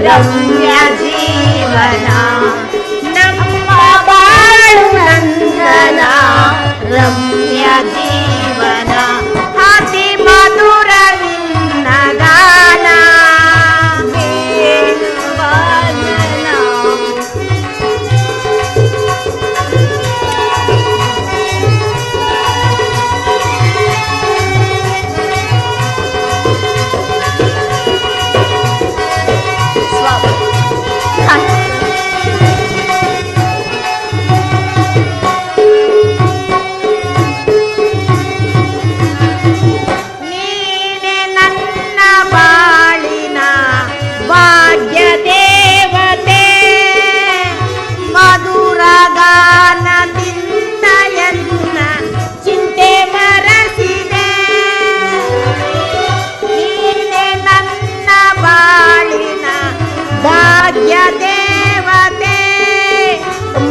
ರಮ್ಯ ಜೀವನ ನಮ್ಮ ಬಾಳು ನಂದನ ರಮ್ಯ ಜೀವನ ಅತಿ ಮಧುರ ನಿನ್ನ ಗಾನ ವೇಣುಗಾಯನ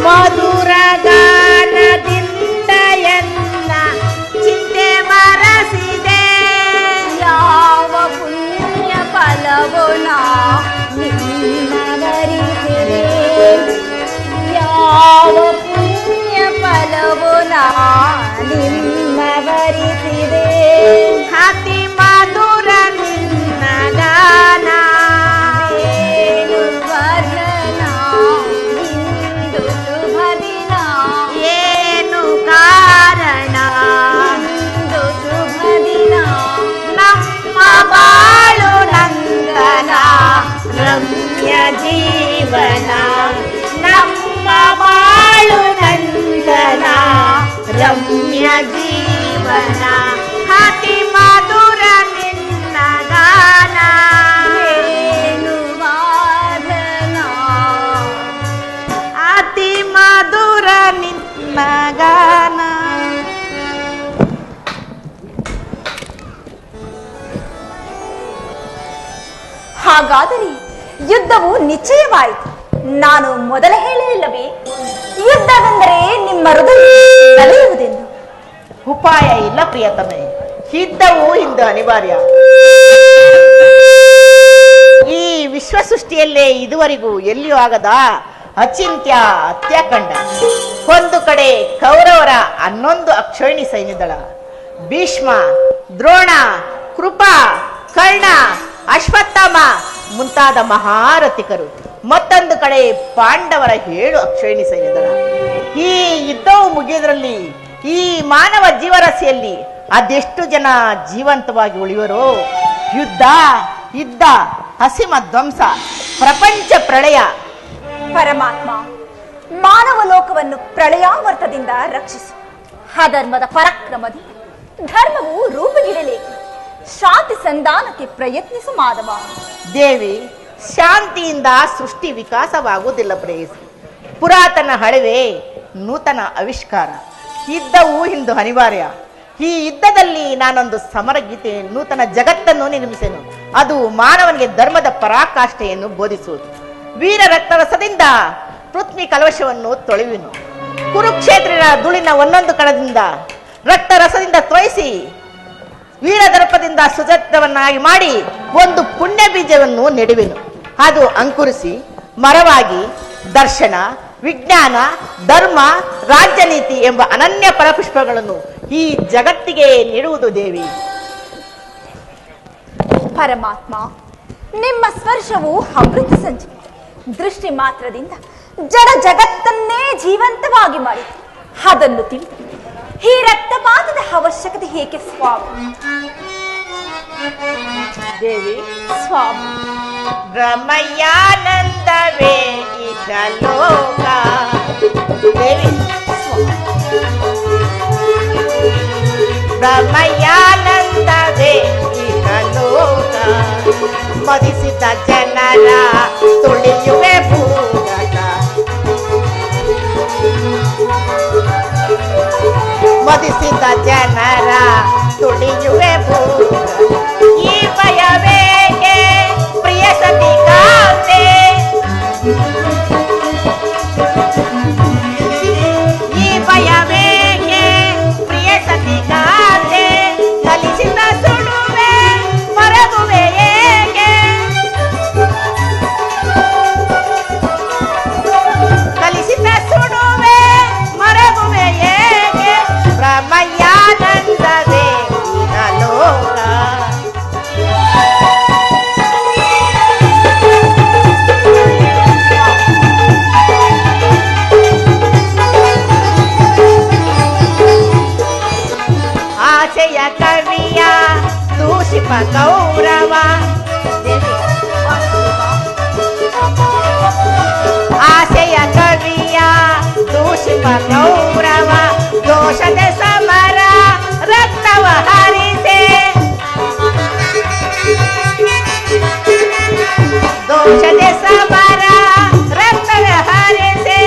ಮಧುರ ಗಾನದಿಂದ ಎನ್ನ ಚಿಂತೆ ಮರಸಿದೆ ಯಾವ ಪುಣ್ಯ ಫಲವೋ ನಾ ನಿನ್ನವರಿಸಿದೆ ಯಾವ ಪುಣ್ಯ ಫಲವೋ ನಾ ನಿನ್ನವರಿಸಿದೆ ಅತಿ ಮಧುರ ನಿನ್ನ ಗಾನ ಬಾಳು ನಂದನ ರಮ್ಯ ಜೀವನ ನಮ್ಮ ಬಾಳು ನಂದನ ರಮ್ಯ ಜೀವನ ಅತಿ ಮಧುರ ನಿನ್ನ ಗಾನ ವೇಣುಗಾಯನ ಅತಿ ಮಧುರ ನಿನ್ನ ಗಾನ. ಹಾಗಾದರೆ ಯುದ್ಧವು ನಿಶ್ಚಯವಾಯಿತು. ನಾನು ಮೊದಲೇ ಹೇಳಿಲ್ಲವೇ ಯುದ್ಧವೆಂದರೆ ನಿಮ್ಮ ಹೃದಯ ನಲಿಯುವುದೆಂದು. ಉಪಾಯ ಇಲ್ಲ ಪ್ರಿಯತಮೆ, ಯುದ್ಧವು ಇಂದು ಅನಿವಾರ್ಯ. ಈ ವಿಶ್ವ ಸೃಷ್ಟಿಯಲ್ಲೇ ಇದುವರೆಗೂ ಎಲ್ಲಿಯೂ ಆಗದ ಅಚಿಂತ್ಯ ಹತ್ಯಾಕಾಂಡ. ಒಂದು ಕಡೆ ಕೌರವರ 11 ಅಕ್ಷೋಹಿಣಿ ಸೈನ್ಯದಳ, ಭೀಷ್ಮ, ದ್ರೋಣ, ಕೃಪಾ, ಕರ್ಣ, ಅಶ್ವತ್ಥಾಮ ಮುಂತಾದ ಮಹಾರಥಿಕರು, ಮತ್ತೊಂದು ಕಡೆ ಪಾಂಡವರ 7 ಅಕ್ಷೋಹಿಣಿ ಸೈನ್ಯದಳ. ಈ ಯುದ್ಧವು ಮುಗಿಯುವುದರಲ್ಲಿ ಈ ಮಾನವ ಜೀವರಾಶಿಯಲ್ಲಿ ಅದೆಷ್ಟು ಜನ ಜೀವಂತವಾಗಿ ಉಳಿಯುವರೋ. ಯುದ್ಧ, ಹಸಿಮ ಧ್ವಂಸ, ಪ್ರಪಂಚ ಪ್ರಳಯ. ಪರಮಾತ್ಮ, ಮಾನವ ಲೋಕವನ್ನು ಪ್ರಳಯಾವರ್ತದಿಂದ ರಕ್ಷಿಸು. ಅಧರ್ಮದ ಪರಾಕ್ರಮದಿಂದ ಧರ್ಮವು ರೂಪುಗಿಡಲೇಕು. ಶಾಂತಿ ಸಂಧಾನಕ್ಕೆ ಪ್ರಯತ್ನಿಸು ಮಾಧವ. ದೇವಿ, ಶಾಂತಿಯಿಂದ ಸೃಷ್ಟಿ ವಿಕಾಸವಾಗುವುದಿಲ್ಲ ಪ್ರೇಯಸಿ. ಪುರಾತನ ಹಳೆವೆ ನೂತನ ಆವಿಷ್ಕಾರ. ಯುದ್ಧವು ಇಂದು ಅನಿವಾರ್ಯ. ಈ ಯುದ್ಧದಲ್ಲಿ ನಾನೊಂದು ಸಮರ ಗೀತೆ, ನೂತನ ಜಗತ್ತನ್ನು ನಿರ್ಮಿಸೆನು. ಅದು ಮಾನವನಿಗೆ ಧರ್ಮದ ಪರಾಕಾಷ್ಠೆಯನ್ನು ಬೋಧಿಸುವುದು. ವೀರ ರಕ್ತರಸದಿಂದ ಪೃಥ್ವಿ ಕಲವಶವನ್ನು ತೊಳೆಯುವೆನು. ಕುರುಕ್ಷೇತ್ರದ ಧೂಳಿನ ಒಂದೊಂದು ಕಣದಿಂದ ರಕ್ತರಸದಿಂದ ತೊಯಿಸಿ ವೀರದರ್ಪದಿಂದ ಸುಜತ್ರವನ್ನಾಗಿ ಮಾಡಿ ಒಂದು ಪುಣ್ಯ ಬೀಜವನ್ನು ನೆಡುವೆನು. ಅದು ಅಂಕುರಿಸಿ ಮರವಾಗಿ ದರ್ಶನ, ವಿಜ್ಞಾನ, ಧರ್ಮ, ರಾಜ್ಯನೀತಿ ಎಂಬ ಅನನ್ಯ ಫಲಪುಷ್ಪಗಳನ್ನು ಈ ಜಗತ್ತಿಗೆ ನೀಡುವುದು ದೇವಿ. ಪರಮಾತ್ಮ, ನಿಮ್ಮ ಸ್ಪರ್ಶವು ಅಮೃತ ಸಂಜೆ. ದೃಷ್ಟಿ ಮಾತ್ರದಿಂದ ಜಡ ಜಗತ್ತನ್ನೇ ಜೀವಂತವಾಗಿ ಮಾಡಿ ಅದನ್ನು ತಿಳಿದು ಈ ರಕ್ತಪಾತದ ಅವಶ್ಯಕತೆ ಏಕೆ ಸ್ವಾಮಿ? ದೇವಿ, ಸ್ವಾಮಿ, ಬ್ರಹ್ಮಯ್ಯಾನಂದವೇ ಇಹ ಲೋಕ. ದೇವಿ, ಬ್ರಹ್ಮಯ್ಯಾನಂದವೇ ಇಹ ಲೋಕ. ಮದಿಸಿದ ಜನರ ತುಳಿಯುವೆ ಭೂಗತ. ಮದಿಸಿದ ಜನರ ತುಳಿಯುವೆ ಭೂಗತ. ಈ ಭಯವೇಗೆ ಪ್ರಿಯ ಸತಿಗಾತೆ? ಈ ಭಯವೇಗೆ ಪ್ರಿಯ ಸತಿಗಾತೆ? ಕಲಿಸಿದ ಸುಳುವೆ ಮರಗುವೆ ಹೇಗೆ? ದೂಷಿಪ ಗೌರವ ಆಸೆಯ ಕವಿಯ ದೂಷಿಪ ಗೌರವ ದೋಷದ ಸಮರ ರಕ್ತವ ಹರಿಸೆ ದೋಷದ ಸಮರ ರಕ್ತವ ಹರಿಸೆ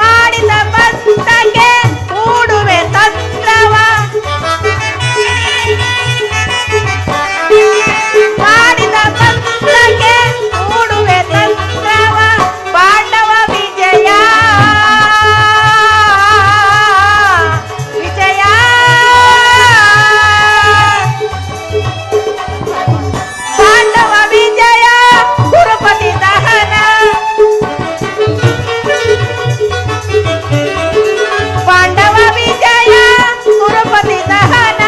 ಮಾಡಿದ ಬತ್ತಗೆ ಕೂಡುವೆ ತಂತ್ರವ ಮಾಡಿದ ಬತ್ತಗೆ ಕೂಡುವೆ ತಂತ್ರವ ಪಾಂಡವ ವಿಜಯ ವಿಜಯ ಪಾಂಡವ ವಿಜಯ ಕುರುಪತಿ ದಹನ ಪಾಂಡವ ವಿಜಯ ಕುರುಪತಿ ದಹನ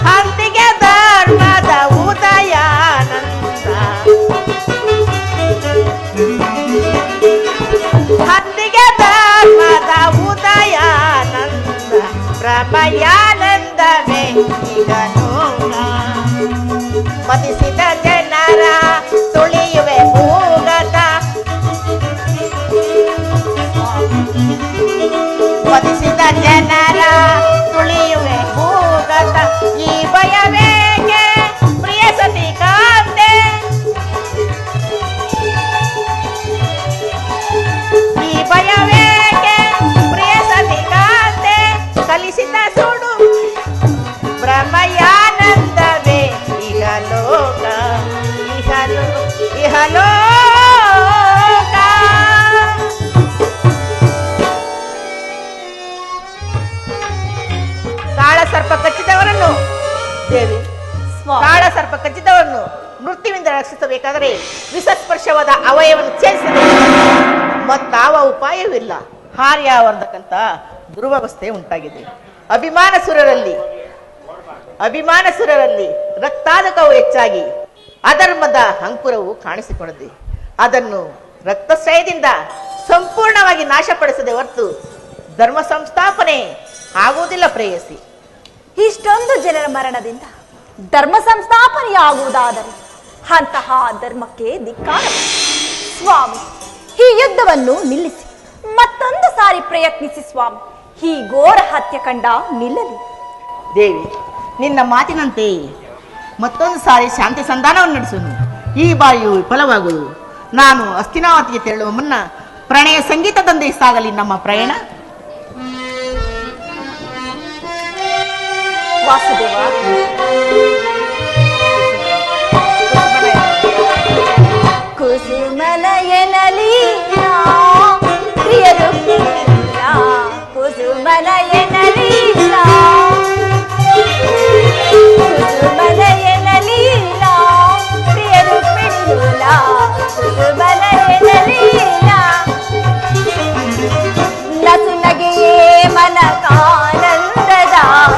ಹಂದಿಗೆ ಧರ್ಮದ ಉದಯಾನಂದ ಹಂದಿಗೆ ಧರ್ಮದ ಉದಯಾನಂದ ಪ್ರಭಯಾನಂದವೇ ಈಗ ನೋಡ ಮದಿಸಿದ ಜನರ ತುಳಿಯುವೆ ಭೂಗತ ಮದಿಸಿದ ಜನರ ತುಳಿಯುವೆ ಭೂಗತ ಈ ಭಯವೇಗೆ ಪ್ರಿಯ ಸತಿ ಕಾಂತೆ ಈ ಭಯವೇಗೆ ಪ್ರಿಯ ಸತಿ ಕಾಂತೆ ಕಲಿಸಿದ ಸುಡು ಬ್ರಹ್ಮಯಾನಂದವೇ ಇಹಲೋಕ ಇಹಲೋಕ ಕಾಳ ಸರ್ಪ ಕಚ್ಚಿದವರನ್ನು ದೇವಿ ಕಾಳ ಸರ್ಪ ಕಚ್ಚಿದವರನ್ನು ಮೃತ್ಯುವಿಂದ ರಕ್ಷಿಸಬೇಕಾದರೆ ವಿಷಸ್ಪರ್ಶವಾದ ಅವಯವನ್ನು ಛೇದಿಸಬೇಕು ಮತ್ತಾವ ಉಪಾಯವಿಲ್ಲ ಹಾರ್ಯಾವರ್ಧಕ್ಕಂತ ದುರ್ವ್ಯವಸ್ಥೆ ಉಂಟಾಗಿದೆ ಅಭಿಮಾನಸುರರಲ್ಲಿ ರಕ್ತಾಧಕವು ಹೆಚ್ಚಾಗಿ ಅಧರ್ಮದ ಅಂಕುರವು ಕಾಣಿಸಿಕೊಂಡಿದೆ. ಅದನ್ನು ರಕ್ತಶ್ರಯದಿಂದ ಸಂಪೂರ್ಣವಾಗಿ ನಾಶಪಡಿಸದೆ ಹೊರತು ಧರ್ಮ ಸಂಸ್ಥಾಪನೆ ಆಗುವುದಿಲ್ಲ ಪ್ರೇಯಸಿ. ಇಷ್ಟೊಂದು ಜನರ ಮರಣದಿಂದ ಧರ್ಮ ಸಂಸ್ಥಾಪನೆಯಾಗುವುದಾದರೆ ಅಂತಹ ಧರ್ಮಕ್ಕೆ ಧಿಕ್ಕಾರ. ಸ್ವಾಮಿ, ಈ ಯುದ್ಧವನ್ನು ನಿಲ್ಲಿಸಿ ಮತ್ತೊಂದು ಸಾರಿ ಪ್ರಯತ್ನಿಸಿ ಸ್ವಾಮಿ. ಈ ಘೋರ ಹತ್ಯೆಕಂಡ ನಿಲ್ಲಲಿ. ದೇವಿ, ನಿನ್ನ ಮಾತಿನಂತೆ ಮತ್ತೊಂದು ಸಾರಿ ಶಾಂತಿ ಸಂಧಾನವನ್ನು ನಡೆಸುನು. ಈ ಬಾರಿಯು ವಿಫಲವಾಗುವುದು. ನಾನು ಹಸ್ತಿನಾವತಿಗೆ ತೆರಳುವ ಮುನ್ನ ಪ್ರಣಯ ಸಂಗೀತದೊಂದಿಗೆ ಸಾಗಲಿ ನಮ್ಮ ಪ್ರಯಾಣ. ವಾಸುದೇವ, ಕುಸುಮನಯನಲಿ ಪ್ರಿಯರು ಕುಸುಮನಯನಲಿ ಕುಸುಮನಯನಲಿ ಪ್ರಿಯರು ಪಿಡುಲ ಕುಸುಮನಯನಲಿ ನಸು ನಗೆಯೇ ಮನಕಾನಂದದ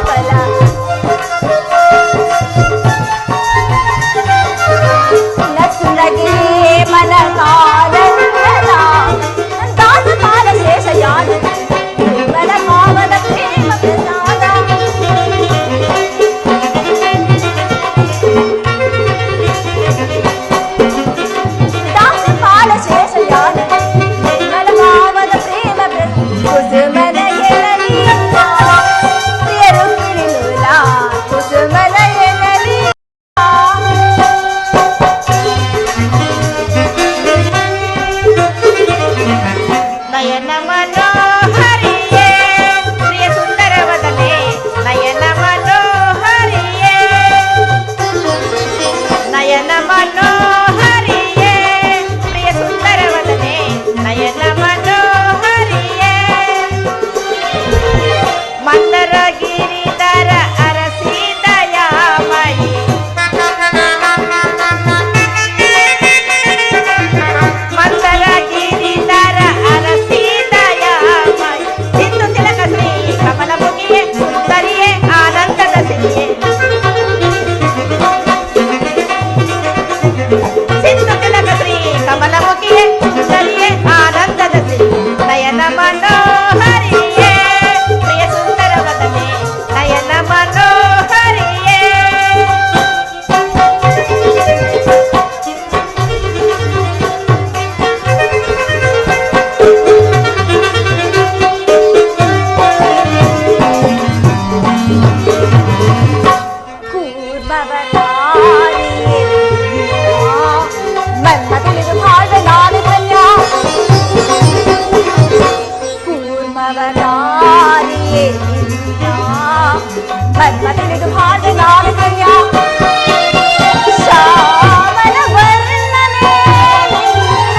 ಫಲ ಮನ್ಮ ತಿಳಿದು ಹಾಗೆ ನಾನು ಕೈಯ ಶ್ಯಾಮಲ ವರ್ಣನೆ ನಿನ್ನ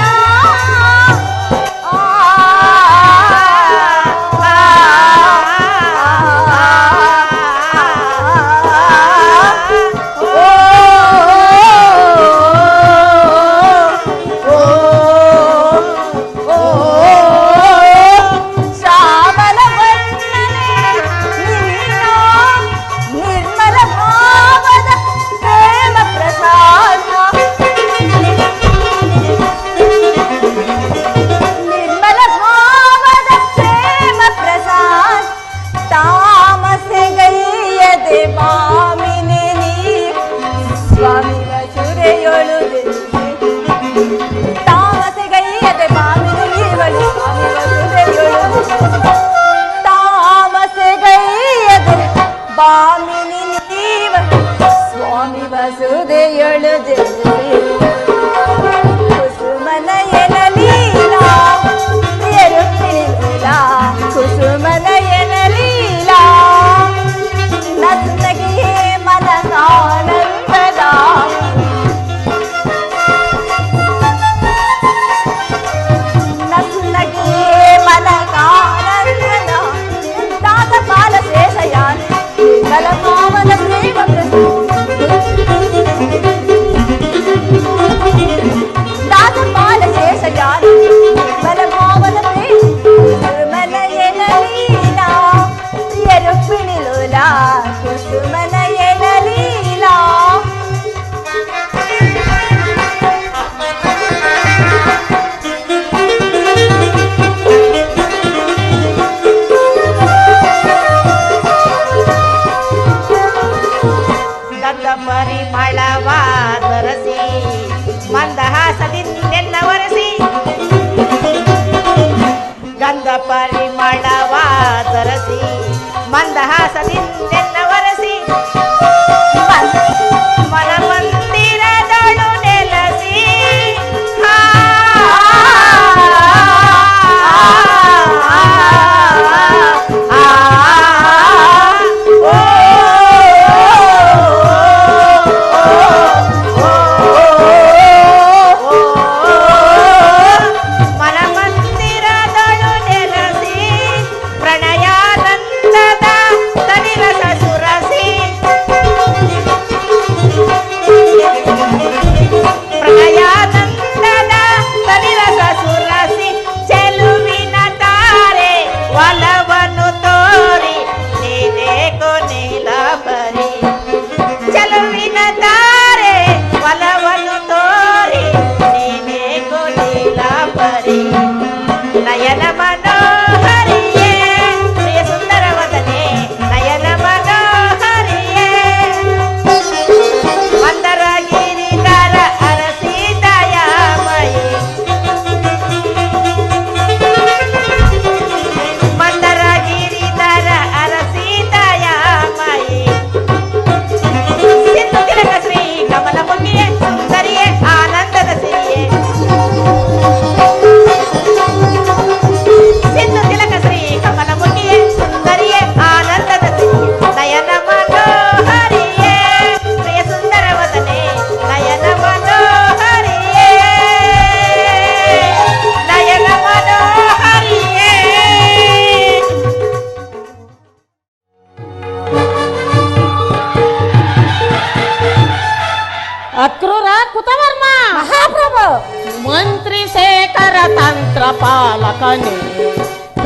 ಪಾಲಕನೇ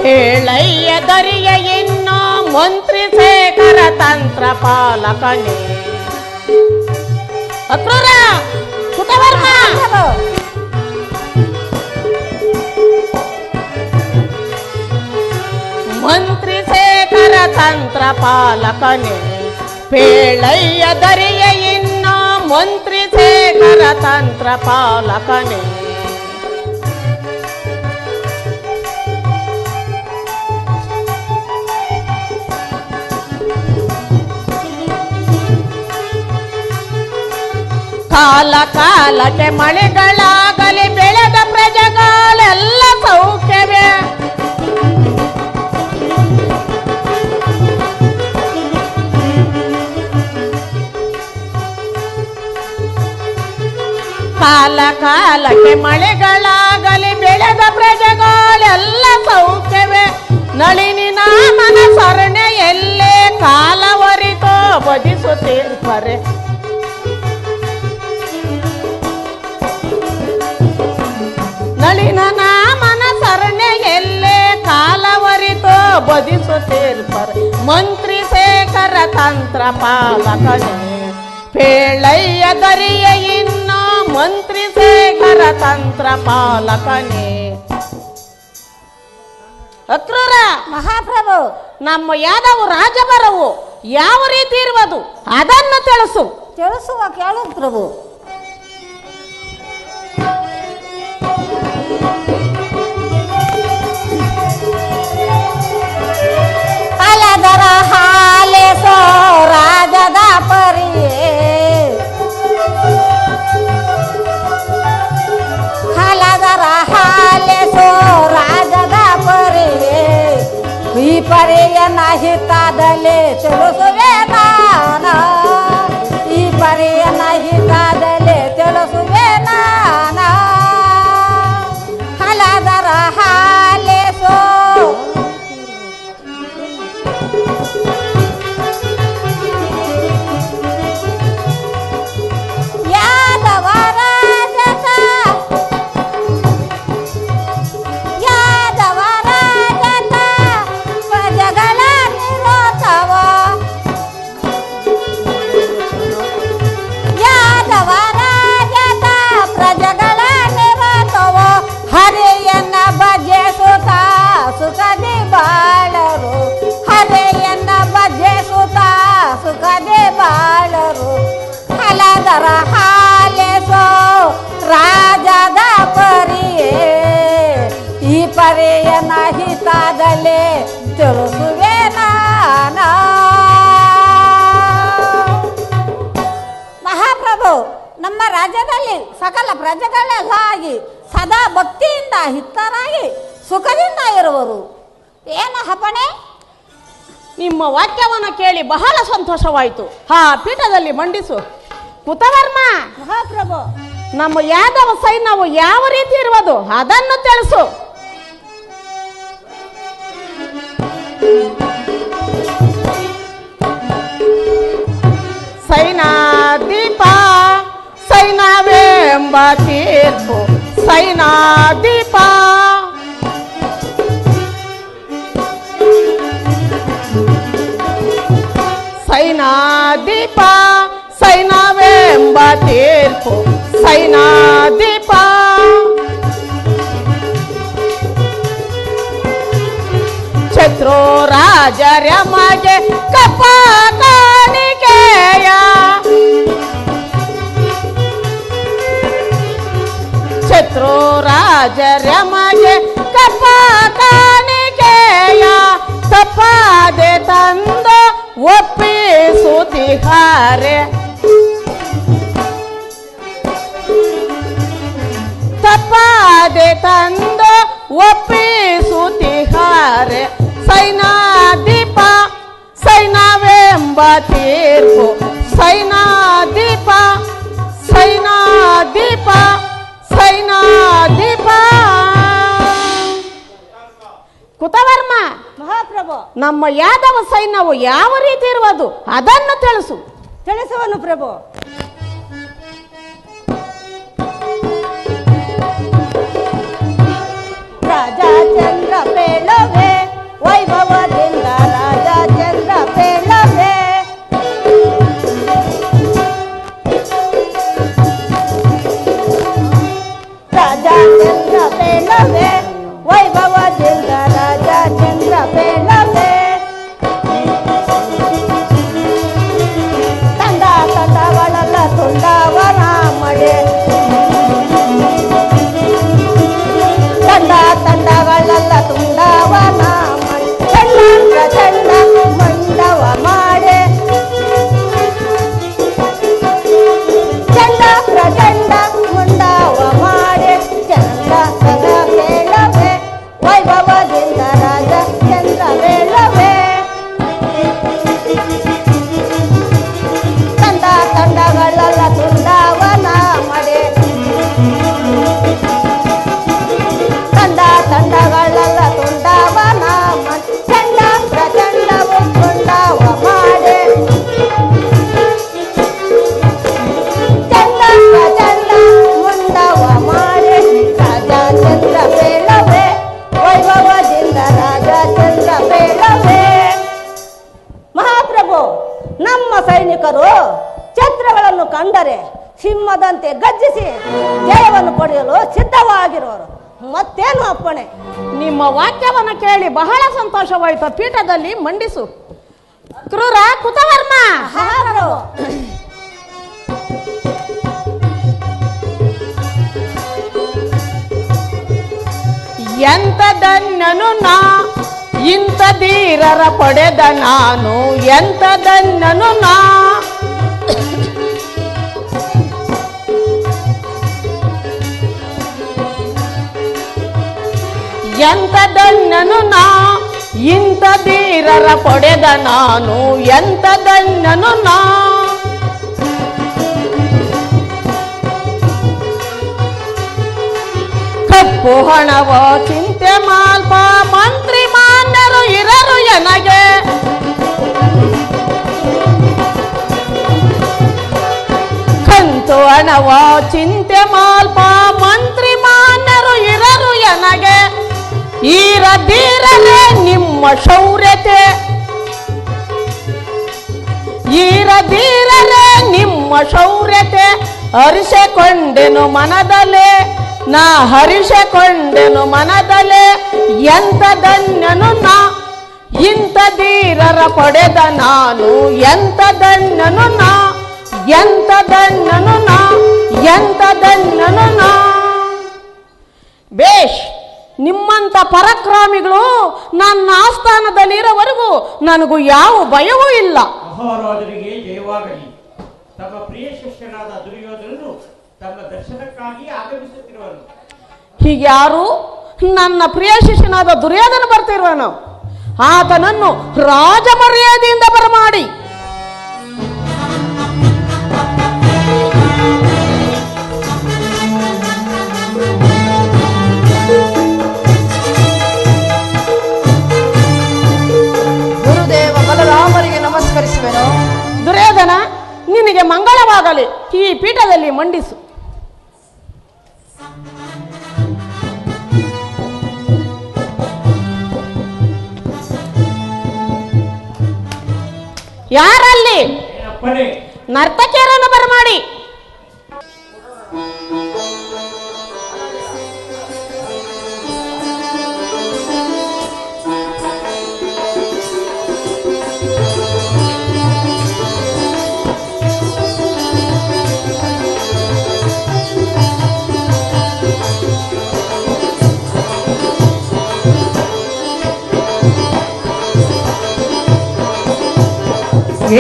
ಹೇಳಯ್ಯ ದರಿಯ ಇನ್ನೋ ಮಂತ್ರಿ ಶೇಖರ ತಂತ್ರ ಪಾಲಕನೇ ಅಕ್ರೂರ ಕುತವರ್ಮ ಮಂತ್ರಿ ಶೇಖರ ತಂತ್ರ ಪಾಲಕನೇ ಹೇಳಯ್ಯ ದರಿಯ ಇನ್ನೋ ಮಂತ್ರಿ ಶೇಖರ ತಂತ್ರ ಪಾಲಕನೇ ಕಾಲ ಕಾಲಕ್ಕೆ ಮಳೆಗಳಾಗಲಿ ಬೆಳೆದ ಪ್ರಜೆಗಳೆಲ್ಲ ಸೌಖ್ಯವೇ ಕಾಲ ಕಾಲಕ್ಕೆ ಮಳೆಗಳಾಗಲಿ ಬೆಳೆದ ಪ್ರಜೆಗಳೆಲ್ಲ ಸೌಖ್ಯವೇ ನಳಿನಿನ ಮನ ಸರಣೆಯಲ್ಲೇ ಕಾಲವರಿತೋ ಬದಿಸುತ್ತೀರ್ಪರೆ ನಳಿನನ ಮನ ಸರಣೆಯಲ್ಲೇ ಕಾಲವರಿತೋ ಬದಿಸುತ್ತೀರ್ಪರೆ ಮಂತ್ರಿ ಶೇಖರ ತಂತ್ರ ಪಾಲಕನೇ ಪೇಳಯ್ಯ ದರಿಯ ಇನ್ನು ಮಂತ್ರಿ ಶೇಖರ ತಂತ್ರ ಪಾಲಕನೇ. ಅಕ್ರೂರ ಮಹಾಪ್ರಭು, ನಮ್ಮ ಯಾದವ ರಾಜಭರವು ಯಾವ ರೀತಿ ಇರುವುದು ಅದನ್ನು ತಿಳಿಸು. ತಿಳಿಸುವ ಕೇಳು ಪ್ರಭು. ಅಲದರ ಹಾಲೆಸೋ ರಾಜದ ಪರಿಯೇ ಹಲದರ ಹಾಲೆಸೋ ರಾಜದ ಪರಿಯೇ ಈ ಪರಿಯನ್ನ ಹಿತಾದಲೆ ತಿಳಿಸುವೆ ನಾನ ಈ ಪರಿಯನ್ನ ಹಿತಾದಲೆ ತಿಳಿಸುವೆ ನಾನ ಹಲದರ ಹಾಲೆಸೋ ಯಾದವ ರಾಜಕ ಯಾದವ ರಾಜಕ ಪ್ರಜೆಗಳ ನಿರೋಧವ ಯಾದವ ರಾಜಕ ಪ್ರಜೆಗಳ ನಿರೋಧವ ಹರೆಯನ್ನ ಭಜಿಸುತ್ತ ಸುಖದಿ ಬಾಳರು ಹರೆಯನ್ನ ಭಜಿಸುತ್ತ ಸುಖದಿ ಬಾಳರು ಹಲದರ ಹಾಲೆಸೋ ರಾಜದ ಪರಿಯೇ ಈ ಪರಿಯನ್ನ ಹಿತಾದಲೆ ತಿಳಿಸುವೆ ನಾನ. ಮಹಾಪ್ರಭು, ನಮ್ಮ ರಾಜ್ಯದಲ್ಲಿ ಸಕಲ ಪ್ರಜೆಗಳೆಲ್ಲಾಗಿ ಸದಾ ಭಕ್ತಿಯಿಂದ ಹಿತರಾಗಿ ಸುಖದಿಂದ ಇರುವರು. ಏನು ಹಪಣೆ? ನಿಮ್ಮ ವಾಕ್ಯವನ್ನು ಕೇಳಿ ಬಹಳ ಸಂತೋಷವಾಯಿತು. ಹಾ ಪೀಠದಲ್ಲಿ ಮಂಡಿಸು. ಕುತವರ್ಮ, ಮಹಾಪ್ರಭು, ನಮ್ಮ ಯಾದವ ಸೈನ್ಯವು ಯಾವ ರೀತಿ ಇರುವುದು ಅದನ್ನು ತಿಳಿಸು. ಸೈನಾದೀಪ ಸೈನವೆಂಬ ತೀರ್ಪು ಸೈನಾದೀಪ ಸೈನಾದೀಪ ಸೈನವೆಂಬ ತೀರ್ಪು ಸೈನಾದೀಪ ಶತ್ರು ರಾಜರ ಮಗೆ ಕಪ್ಪ ಕಾಣಿಕೆಯ ಶತ್ರು ರಾಜರ ಮಗೆ ಕಪ್ಪ ಕಾಣಿಕೆಯ ತಪ್ಪಾದೆ ತಂದ ಒಪ್ಪಿಸುತ್ತಿಹಾರೆ ತಪ್ಪಾದೆ ತಂದ ಒಪ್ಪಿಸುತ್ತಿಹಾರೆ ಸೈನಾದೀಪ ಸೈನವೆಂಬ ತೀರ್ಪು ಸೈನಾದೀಪ ಸೈನಾದೀಪ ಸೈನಾದೀಪ. ಕುತವರ್ಮ, ಮಹಾಪ್ರಭು, ನಮ್ಮ ಯಾದವ ಸೈನ್ಯವು ಯಾವ ರೀತಿ ಇರುವುದು ಅದನ್ನು ತಿಳಿಸು. ತಿಳಿಸುವನು ಪ್ರಭು. ರಾಜ ಚಂದ್ರ ಪೇಳವೆ ವೈಭವದಿಂದ ರಾಜ ಚಂದ್ರ ಪೇಳವೆ ರಾಜ ಚಂದ್ರ ಪೇಳವೆ ವೈಭವದಿಂದ ರಾಜ ಚಂದ್ರ ಪೇಳವೆ ತಂಡ ತಂಡಗಳೆಲ್ಲ ತುಂಡವನ ಮಡೆ ತಂಡ ತಂಡಗಳೆಲ್ಲ ತುಂಡವನ ಮಡೆ ನಮ್ಮ ಸೈನಿಕರು ಛತ್ರಗಳನ್ನು ಕಂಡರೆ ಸಿಂಹದಂತೆ ಗರ್ಜಿಸಿ ಜಯವನ್ನು ಪಡೆಯಲು ಸಿದ್ಧವಾಗಿರುವರು. ಮತ್ತೇನು ಅಪ್ಪಣೆ? ನಿಮ್ಮ ವಾಕ್ಯವನ್ನು ಕೇಳಿ ಬಹಳ ಸಂತೋಷವಾಯಿತು. ಪೀಠದಲ್ಲಿ ಮಂಡಿಸು. ಕ್ರೂರ ಕುತವರ್ಮ, ಹಾರರು. ಎಂತದನ್ನನು ನಾ ಇಂಥ ಧೀರರ ಪಡೆದ ನಾನು, ಎಂತದನ್ನನು ನಾ ಎಂತದನ್ನನು ನಾ ಇಂಥ ಧೀರರ ಪಡೆದ ನಾನು, ಎಂತದನ್ನನು ನಾ ಕಪ್ಪು ಹಣವ ಚಿಂತೆ ಮಾಲ್ಪ ಮಂತ್ರಿ ಮಾನ್ಯರು ಇರರು ಎನಗೆ, ಕಂತು ಹಣವ ಚಿಂತೆ ಮಾಲ್ಪ ಮಂತ್ರಿ ಮಾನ್ಯರು ಇರರು ಎನಗೆ, ಈರದೀರಲೇ ನಿಮ್ಮ ಶೌರ್ಯತೆ, ಈರದೀರಲೇ ನಿಮ್ಮ ಶೌರ್ಯತೆ ಹರಿಸಿಕೊಂಡೆನು ಮನದಲ್ಲೇ, ನಾ ಹರಿಸಿಕೊಂಡೆನು ಮನದಲ್ಲೇ, ಎಂತದನ್ನನು ನಾ ಇಂಥ ಧೀರರ ಪಡೆದ ನಾನು, ಎಂತದನ್ನನು ನಾ ಎಂತದನ್ನನು ನಾ ಎಂತದನ್ನನು ನಾ. ಬೇಷ್, ನಿಮ್ಮಂಥ ಪರಾಕ್ರಮಿಗಳು ನನ್ನ ಆಸ್ಥಾನದಲ್ಲಿರೋವರೆಗೂ ನನಗೂ ಯಾವ ಭಯವೂ ಇಲ್ಲ. ಮಹಾರಾಜರಿಗೆ ಜಯವಾಗಲಿ. ತಮ್ಮ ಪ್ರಿಯ ಶಿಷ್ಯನಾದ ದುರ್ಯೋಧನನು ತಮ್ಮ ದರ್ಶನಕ್ಕಾಗಿ ಆಗಮಿಸುತ್ತಿರುವನು. ಹೀಗ್ಯಾರು? ನನ್ನ ಪ್ರಿಯ ಶಿಷ್ಯನಾದ ದುರ್ಯೋಧನ ಬರ್ತಿರುವನು. ಆತನನ್ನು ರಾಜ ಮರ್ಯಾದೆಯಿಂದ ಬರಮಾಡಿ. ಗುರುದೇವ ಬಲರಾಮರಿಗೆ ನಮಸ್ಕರಿಸುವೆನು. ದುರ್ಯೋಧನ, ನಿನಗೆ ಮಂಗಳವಾಗಲಿ. ಈ ಪೀಠದಲ್ಲಿ ಮಂಡಿಸು. ಯಾರಲ್ಲಿ? ಅಪ್ಪಣೆ. ನರ್ತಕಿಯರನ್ನು ಬರಮಾಡಿ.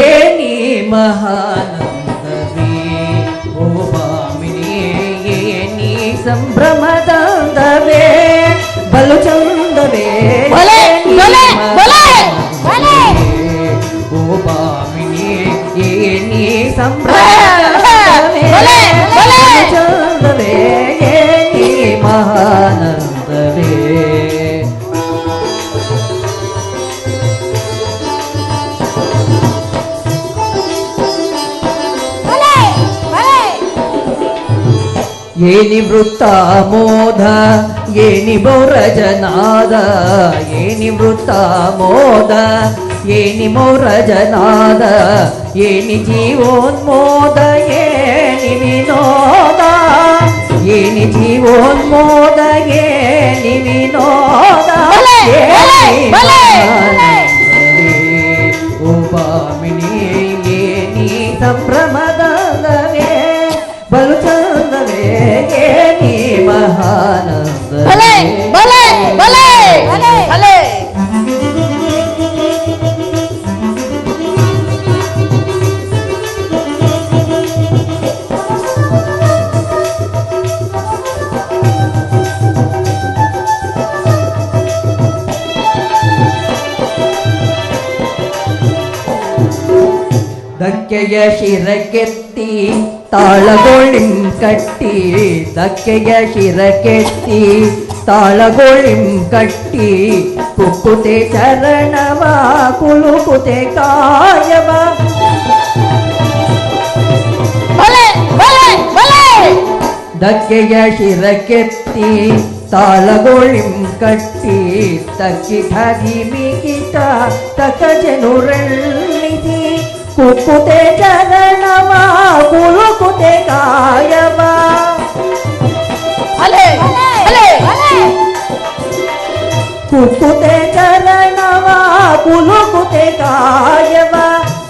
ಏನಿ ಮಹಾನಂದವೇ ಓ ಭಾಮಿನಿ, ಏನಿ ಸಂಭ್ರಮದಂದವೇ ಬಲು ಚಂದವೇ, ಬಲೆ, ಬಲೆ, ಬಲೆ, ಬಲೆ. ಓ ಭಾಮಿನಿ ಏನಿ ಸಂಭ್ರಮದಂದವೇ ಬಲೆ, ಬಲೆ. ಬಲು ಚಂದವೇ, ಏನಿ ಮಹಾನಂದವೇ. ಏನಿ ವೃತ್ತ ಮೋದ ಏನಿ ಮೌರಜನಾದ, ಏನಿ ವೃತ್ತ ಮೋದ ಏನಿ ಮೌರಜನಾದ, ಏನಿ ಜೀವೋನ್ಮೋದ ಏನಿ ವಿನೋದ, ಏನಿ ಜೀವೋನ್ಮೋದ ಏನಿ ವಿನೋದ, ಏನಿ ಮಹಾನಂದವೇ ಓ ಭಾಮಿನಿ ಏನಿ ಸಂಭ್ರಮದಂದವೇ ಬಲು ಚಂದವೇ, ಏನಿ ಮಹಾನಂದವೇ. ಬಲೆ, ಬಲೆ, ಬಲೆ, ಬಲೆ. ಧಕ್ಕೆಯ ಶಿರಕೆತ್ತಿ ತಾಳಗೋಳಿಂ ಕಟ್ಟಿ, ಧಕ್ಕೆಯ ಶಿರಕೆತ್ತಿ ತಾಳಗೋಳಿಂ ಕಟ್ಟಿ, ಕುಕ್ಕುತೆ ಚರಣವ ಕುಲುಕುತೆ ಕಾಯವ, ಬಲೆ, ಬಲೆ, ಬಲೆ. ಧಕ್ಕೆಯ ಶಿರಕೆತ್ತಿ ತಾಳಗೋಳಿಂ ಕಟ್ಟಿ, ತಕ್ಕಿ ಧರಿಮಿಗಿತ ತಕಜನುರಳ್ಳಿಸಿ ಕುಕ್ಕುತೆ ಚರಣವ ಕುಲುಕುತೆ ಕಾಯವ ಅಲೆ ಅಲೆ ಕುಕ್ಕುತೆ ಚರಣವ ಕುಲುಕುತೆ ಕಾಯವ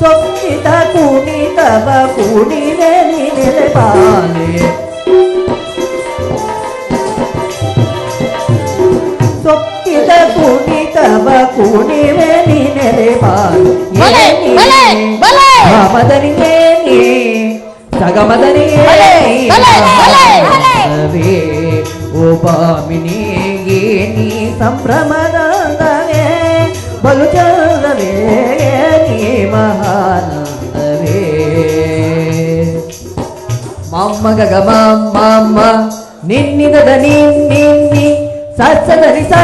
ಸೊಕ್ಕಿತ ಕುಣಿತವ ಕುಣಿವೆ ನಿಲೆ ಬಾಲೆ ಸೊಕ್ಕಿತ ಕುಣಿತವ ಕುಣಿವೆ ನಿಲೆ ಬಾಲೆ ಮದನಿಗೆ ಸಗಮದನಿಗೆ ಓಪಾಮಿನಿಗೆ ನೀ ಸಂಭ್ರಮದಂದವೇ ಬಲು ಚಂದವೇ ನೀ ಮಹಾನಂದವೇ ಮಮ್ಮ ಗಗ ಮಮ್ಮ ನಿನ್ನಿಗದ ನಿನ್ನಿ ಸತ್ಸದನಿ ಸ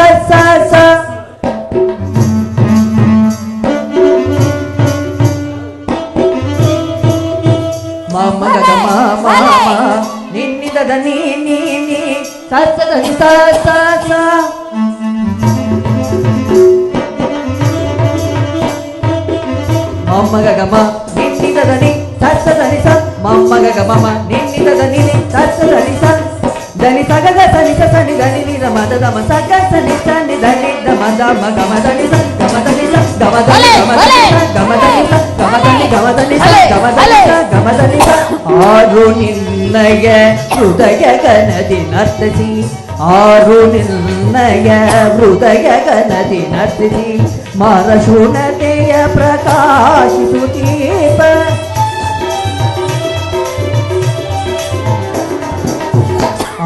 ಮಮ್ಮ ಗಗ ಮಮ್ಮ ನಿನ್ನಿಗದ ನೀ ಸತ್ಸದನಿ ಸ ಮಮ್ಮ ಗಗ ಮ ನಿನ್ನಿಗದನಿ ಸತ್ಸದನಿ ಸ ಮಮ್ಮ ಗಗ ಮಮ ನಿನ್ನಿಗದನಿ ಸತ್ಸದನಿ ಸ ಧನಿ ಸಗಗ ಸನಿ ಸ ಸನಿ ಧನಿ ನಿದ ಮದ ದಮ ಸಗ ಸನಿ ಸನಿ ಧನಿ ದ ಮದ ಮ ಗಮ ಧನಿ ಸ ಗಮ ಧನಿ ಸ ಗಮ ಧನಿ ಗಮ ಧನಿ ಸ ಗಮ ಧನಿ ಸ ಗಮ ಧನಿ ಗಮ ಧನಿ ಸ ಗಮ ಧನಿ ಸ ಗಮ ಧನಿ ಸ ಆರು ನಿನ್ನಯ ಹೃದಯ ಗನದಿ ನರ್ತಿಸಿ ಆರು ನಿನ್ನಯ ಹೃದಯ ಗನದಿ ನರ್ತಿಸಿ ಮಾರಶೂನ್ಯತೆಯ ಪ್ರಕಾಶಿಸುತ್ತೀಪ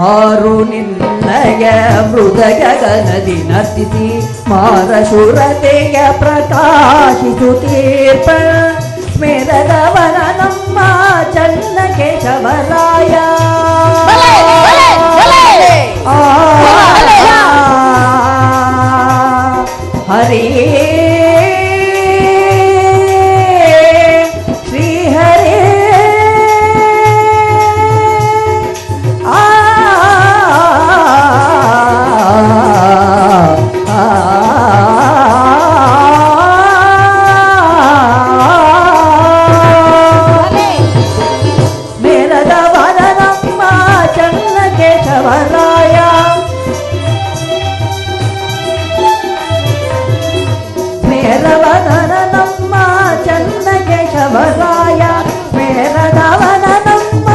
ಆರು ನಿನ್ನಯ ಹೃದಯ ಗನದಿ ನರ್ತಿಸಿ ಮಾರಶೂರತೆಯ ಪ್ರಕಾಶಿಸುತ್ತೀಪ ಸ್ಮೇರದವನ ನಮ್ಮ ಚನ್ನ ಕೇಶವರಾಯ ಹರೇ ಶ್ರೀ ಹರೇ ಮೇಲದವನ ನಮ್ಮ ಚನ್ನ ಕೇಶವರಾಯ ಮೇರವನ ನಮ್ಮ ಚನ್ನ ಕೇಶವರಾಯ ಮೇರದವನ ನಮ್ಮ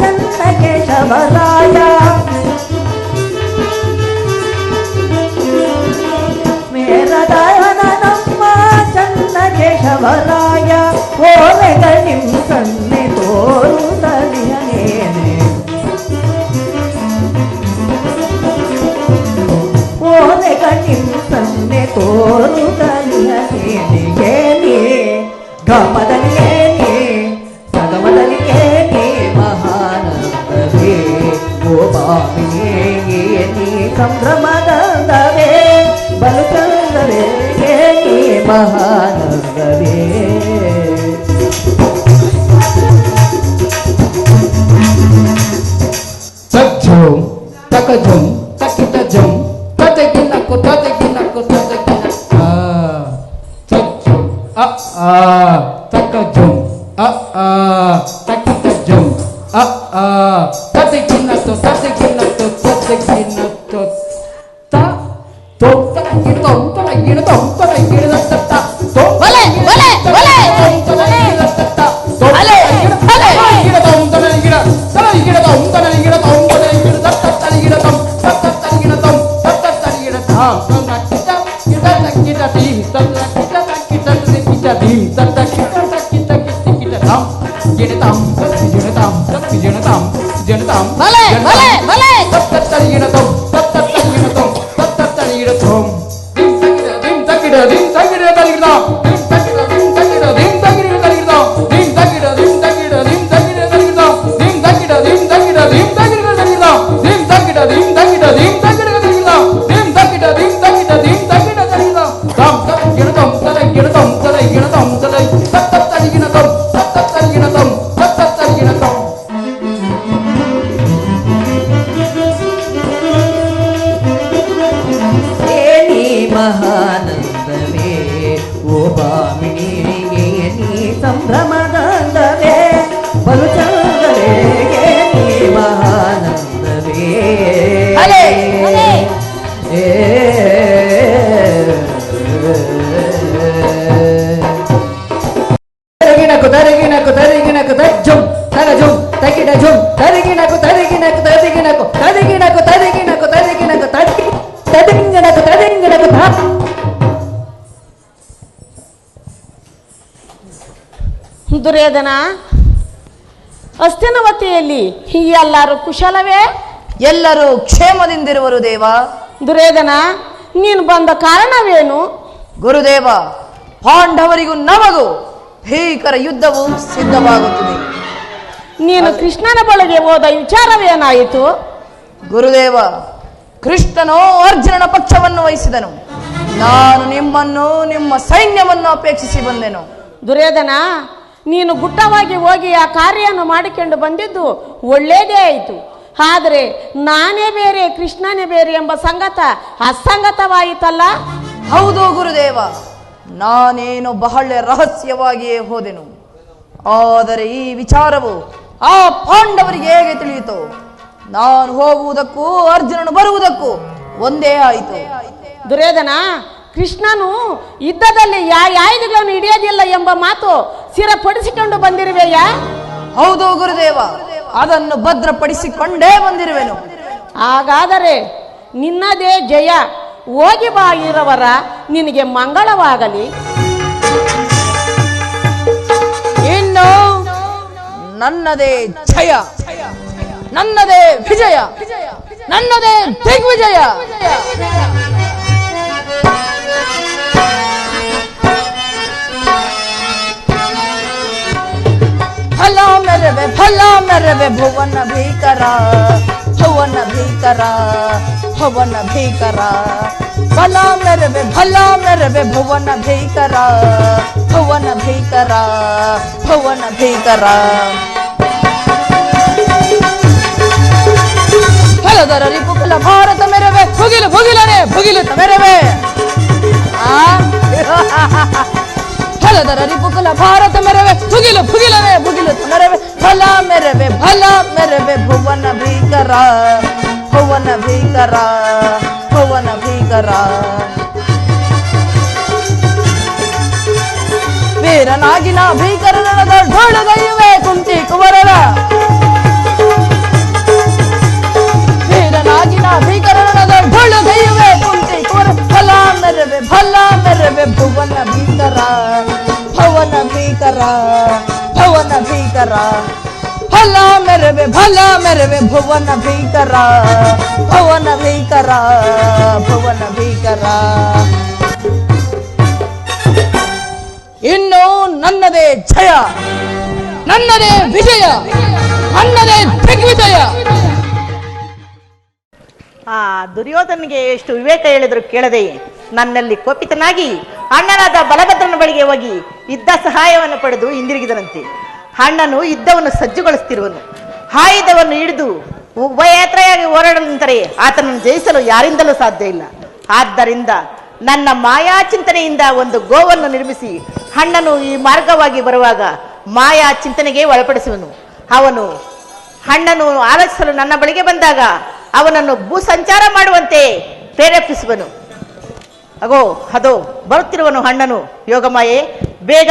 ಚನ್ನ ಕೇಶವರಾಯ ಮೇರದವನ ನಮ್ಮ ಚನ್ನ ಕೇಶವರಾಯ ಓಲೆಗ ನಿಮ್ ಸನ್ನೆ ತೋರುತ್ತಲಿಯನೇನೆ ಓಲೆಗ ನಿಮ್ ಸನ್ನೆ ತೋರುತ್ತಲಿಯನೇನೆ ಗಮದಲಿಯೇನೆ ಸಗಮದಲಿಯೇನೆ ಮಹಾನಂದವೇ ಗೋಪಾಮಿಯೇ ನೀ ಸಂಭ್ರಮದಂದವೇ ಬಲು ಚಂದವೇ ನೀ ಮಹಾನಂದವೇ ತಜ್ಜಂ ತಕಜಂ ತಕಿತಜಂ ತದಗಿನಕು ತದಗಿನಕು ತದಗಿನ ತಜ್ಜಂ ತಕಜಂ ತಕಿತಜಂ ತದಗಿನತು ತದಗಿನತು ತದಗಿನತು ತ ತೊಂತನಗಿನ ತೊಂತನಗಿನ ತೊಂತನಗಿನ ತತ್ತ ಬಲೆ ಬಲೆ ಬಲೆ ಅಲೆ ಅಲೆ ತೊಂತನಗಿನ ತನಗಿನ ತೊಂತನಗಿನ ತೊಂತನಗಿನ ತತ್ತನಗಿನ ತೊಂ ತತ್ತನಗಿನ ತೊಂ ತತ್ತನಗಿನ ತಾಂ ತನ್ನಕಿತ ಕಿಟ ಟಿ ತನ್ನಕಿತ ಕಿಟ ಕಿಟ ಟಿ ತನ್ನಕಿತ ಕಿಟ ಕಿಟ ತಾಂ ಗಿಣತಾಂ ಗಿಣತಾಂ ಗಿಣತಾಂ ಗಿಣತಾಂ ಬಲೆ ಬಲೆ ಬಲೆ ತತ್ತನಗಿನ ತೊಂ ತತ್ತನಗಿನ ತೊಂ ತತ್ತನಗಿನ ತೊಂ dim takida dim takida takida dim takida dim takida dim takida takida dim takida dim takida dim takida takida dim takida dim takida dim takida takida dim takida dim takida dim takida takida dim takida dim takida dim takida takida tam takida tam takida tam takida tam takida takida tam takida tam takida tam ಸಂಭ್ರಮದಾಂದವೇ ಬಲು ಚಂದನೆಗೆ ನೀ ಮಹಾನಂದವೇ ಅಲೆ, ಅಲೆ. ಏ ತರಿಗಿನಕು ತರಿಗಿನಕು ತರಿಗಿನಕು ತಜ್ಜುಂ ತಗಜುಂ ತಗಿಡ ಜುಂ ತರಿಗಿನಕು ತರಿಗಿನಕು ತರಿಗಿನಕು ತರಿಗಿನಕು ತರಿಗಿನಕು ತರಿಗಿನಕು ತದಿಗಿನಕು ತದಿಗಿನಕು ದುರ್ಯೋಧನ, ಹಸ್ತಿನವತಿಯಲ್ಲಿ ಎಲ್ಲರೂ ಕುಶಲವೇ? ಎಲ್ಲರೂ ಕ್ಷೇಮದಿಂದಿರುವರು ದೇವ. ದುರ್ಯೋಧನ, ನೀನು ಬಂದ ಕಾರಣವೇನು? ಗುರುದೇವ, ಪಾಂಡವರಿಗೂ ನಮಗೂ ಭೀಕರ ಯುದ್ಧವು ಸಿದ್ಧವಾಗುತ್ತದೆ. ನೀನು ಕೃಷ್ಣನ ಬಳಿಗೆ ಹೋದ ವಿಚಾರವೇನಾಯಿತು? ಗುರುದೇವ, ಕೃಷ್ಣನು ಅರ್ಜುನನ ಪಕ್ಷವನ್ನು ವಹಿಸಿದನು. ನಾನು ನಿಮ್ಮನ್ನು ನಿಮ್ಮ ಸೈನ್ಯವನ್ನು ಅಪೇಕ್ಷಿಸಿ ಬಂದೆನು. ದುರ್ಯೋಧನ, ನೀನು ಗುಟ್ಟವಾಗಿ ಹೋಗಿ ಆ ಕಾರ್ಯವನ್ನು ಮಾಡಿಕೊಂಡು ಬಂದಿದ್ದು ಒಳ್ಳೇದೇ ಆಯಿತು. ಆದರೆ ನಾನೇ ಬೇರೆ ಕೃಷ್ಣನೇ ಬೇರೆ ಎಂಬ ಸಂಗತ ಅಸಂಗತವಾಯಿತಲ್ಲ? ಹೌದು ಗುರುದೇವ, ನಾನೇನು ಬಹಳ ರಹಸ್ಯವಾಗಿಯೇ ಹೋದೆನು. ಆದರೆ ಈ ವಿಚಾರವು ಆ ಪಾಂಡವರಿಗೆ ಹೇಗೆ ತಿಳಿಯಿತು? ನಾನು ಹೋಗುವುದಕ್ಕೂ ಅರ್ಜುನನು ಬರುವುದಕ್ಕೂ ಒಂದೇ ಆಯಿತು. ದುರ್ಯೋಧನ, ಕೃಷ್ಣನು ಯುದ್ಧದಲ್ಲಿ ಆಯುಧಗಳನ್ನು ಹಿಡಿಯೋದಿಲ್ಲ ಎಂಬ ಮಾತು ಸ್ಥಿರಪಡಿಸಿಕೊಂಡು ಬಂದಿರುವೆಯಾ? ಹೌದು ಗುರುದೇವ, ಅದನ್ನು ಭದ್ರಪಡಿಸಿಕೊಂಡೇ ಬಂದಿರುವೆನು. ಹಾಗಾದರೆ ನಿನ್ನದೇ ಜಯ. ಹೋಗಿ ಬಾ ಇರವರ, ನಿನಗೆ ಮಂಗಳವಾಗಲಿ. ಇನ್ನು ನನ್ನದೇ ಜಯ, ನನ್ನದೇ ವಿಜಯ, ನನ್ನದೇ ದಿಗ್ವಿಜಯ. ಫಲ ಮೆರವೆ ಭುವನ ಭೀಕರ, ಭುವನ ಭೀಕರ, ಭುವನ ಭೀಕರ. ಫಲ ಮೆರವೆ ಭುವನ ಭೀಕರ, ಭುವನ ಭೀಕರ, ಭುವನ ಭೀಕರ. ಫಲದರ ರಿಪುಕುಲ ಭಾರತ ಮೆರವೆ ಭುಗಿಲು ಭುಗಿಲನೆ ಭುಗಿಲು ಮೆರವೆ. ಫಲದರ ರಿಪುಕುಲ ಭಾರತ ಮೆರವೆ ಭುಗಿಲು ಭುಗಿಲನೆ ಭುಗಿಲು ಮೆರವೆ. ಫಲ ಮೆರವೆ ಭುವನ ಭೀಕರ, ಭುವನ ಭೀಕರ, ಭುವನ ಭೀಕರ. ವೀರನಾಗಿನ ಭೀಕರನದ ಢೋಳಗೈಯುವೆ ಕುಂತಿ ಕುವರರ. ವೀರನಾಗಿನ ಭೀಕರನದ ಢೋಳಗೈಯುವೆ ಕುಂತಿ ಕುವರ. ಫಲ ಮೆರವೆ ಭುವನ ಭೀಕರ, ಭುವನ ಭೀಕರ, ಭುವನ ಭೀಕರ. ಫಲ ಮೆರವೆ ಭುವನ ಭೀಕರ, ಭುವನ ಭೀಕರ, ಭುವನ ಭೀಕರ. ಇನ್ನು ನನ್ನದೇ ಜಯ, ನನ್ನದೇ ವಿಜಯ, ನನ್ನದೇ ದಿಗ್ವಿಜಯ. ಆ ದುರ್ಯೋಧನಿಗೆ ಎಷ್ಟು ವಿವೇಕ ಹೇಳಿದ್ರು ಕೇಳದೆ ನನ್ನಲ್ಲಿ ಕೋಪಿತನಾಗಿ ಅಣ್ಣನಾದ ಬಲಭದ್ರನ ಬಳಿಗೆ ಹೋಗಿ ಯುದ್ಧ ಸಹಾಯವನ್ನು ಪಡೆದು ಹಿಂದಿರುಗಿದನಂತೆ. ಅಣ್ಣನು ಯುದ್ಧವನ್ನು ಸಜ್ಜುಗೊಳಿಸುತ್ತಿರುವನು. ಆಯುಧವನ್ನು ಹಿಡಿದು ಉಭಯಯಾತ್ರೆಯಾಗಿ ಹೋರಾಡಲು ನಿಂತರೆ ಆತನನ್ನು ಜಯಿಸಲು ಯಾರಿಂದಲೂ ಸಾಧ್ಯ ಇಲ್ಲ. ಆದ್ದರಿಂದ ನನ್ನ ಮಾಯಾ ಚಿಂತನೆಯಿಂದ ಒಂದು ಗೋವನ್ನು ನಿರ್ಮಿಸಿ ಅಣ್ಣನು ಈ ಮಾರ್ಗವಾಗಿ ಬರುವಾಗ ಮಾಯಾ ಚಿಂತನೆಗೆ ಒಳಪಡಿಸುವನು. ಅವನು ಅಣ್ಣನು ಆಲೋಚಿಸಲು ನನ್ನ ಬಳಿಗೆ ಬಂದಾಗ ಅವನನ್ನು ಭೂ ಸಂಚಾರ ಮಾಡುವಂತೆ ಪ್ರೇರೇಪಿಸುವನು. ಅದೋ ಬರುತ್ತಿರುವನು ಅಣ್ಣನು. ಯೋಗಮಾಯೆ, ಬೇಗ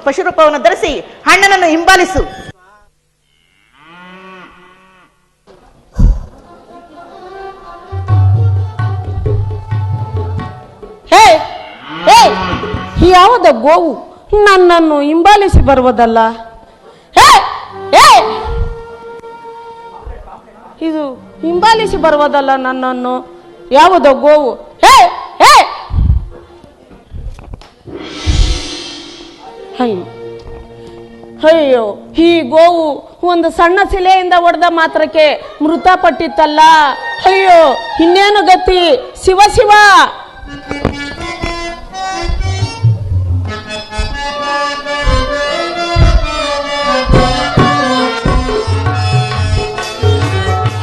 ಪಶುರೂಪವನ್ನು ಧರಿಸಿ ಅಣ್ಣನನ್ನು ಹಿಂಬಾಲಿಸು. ಹೇ ಹೇ, ಯಾವುದ ಗೋವು ನನ್ನನ್ನು ಹಿಂಬಾಲಿಸಿ ಬರುವುದಲ್ಲ? ಹೇ ಹೇ, ಇದು ಹಿಂಬಾಲಿಸಿ ಬರುವುದಲ್ಲ ನನ್ನನ್ನು. ಯಾವುದೋ ಗೋವು. ಹೇ ಹೇ, ಅಯ್ಯೋ, ಈ ಗೋವು ಒಂದು ಸಣ್ಣ ಶಿಲೆಯಿಂದ ಹೊಡೆದ ಮಾತ್ರಕ್ಕೆ ಮೃತಪಟ್ಟಿತ್ತಲ್ಲ. ಅಯ್ಯೋ, ಇನ್ನೇನು ಗತಿ? ಶಿವ ಶಿವ.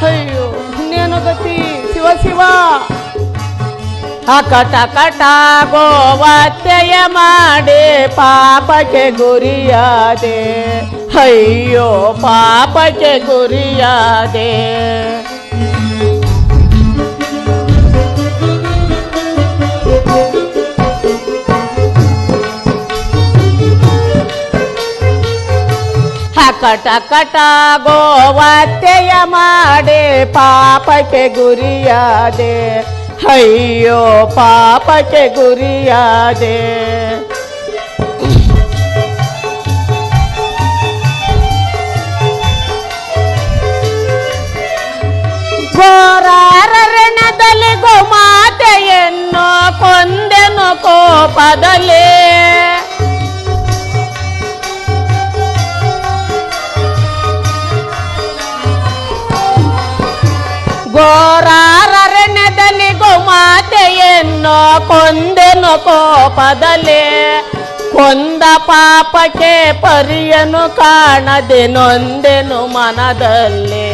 ಅಯ್ಯೋ, ಇನ್ನೇನು ಗತಿ? ಶಿವ ಶಿವ. ಅಕಟ ಕಟ ಗೋವತ್ಯೆಯ ಮಾಡಿ ಪಾಪಕ್ಕೆ ಗುರಿಯಾದೆ, ಅಯ್ಯೋ ಪಾಪಕ್ಕೆ ಗುರಿಯಾದೆ. ಅಕಟ ಕಟ ಗೋವತ್ಯೆಯ ಮಾಡಿ ಪಾಪಕ್ಕೆ ಗುರಿಯಾದೆ, ಅಯ್ಯೋ ಪಾಪಕ್ಕೆ ಗುರಿಯಾದೆ. ಘೋರಾರಣ್ಯದಲ್ಲಿ ಗೋಮಾತೆಯನ್ನು ಕೊಂದೆನು ಕೋಪದಲ್ಲಿ, ಘೋರಾರಣ್ಯದಲ್ಲಿ ಗೋಮಾತೆಯನ್ನು ಕೊಂದೆನು ಕೋಪದಲ್ಲಿ, ಕೊಂದ ಪಾಪಕ್ಕೆ ಪರಿಯನು ಕಾಣದೆ ನೊಂದೆನು ಮನದಲ್ಲಿ,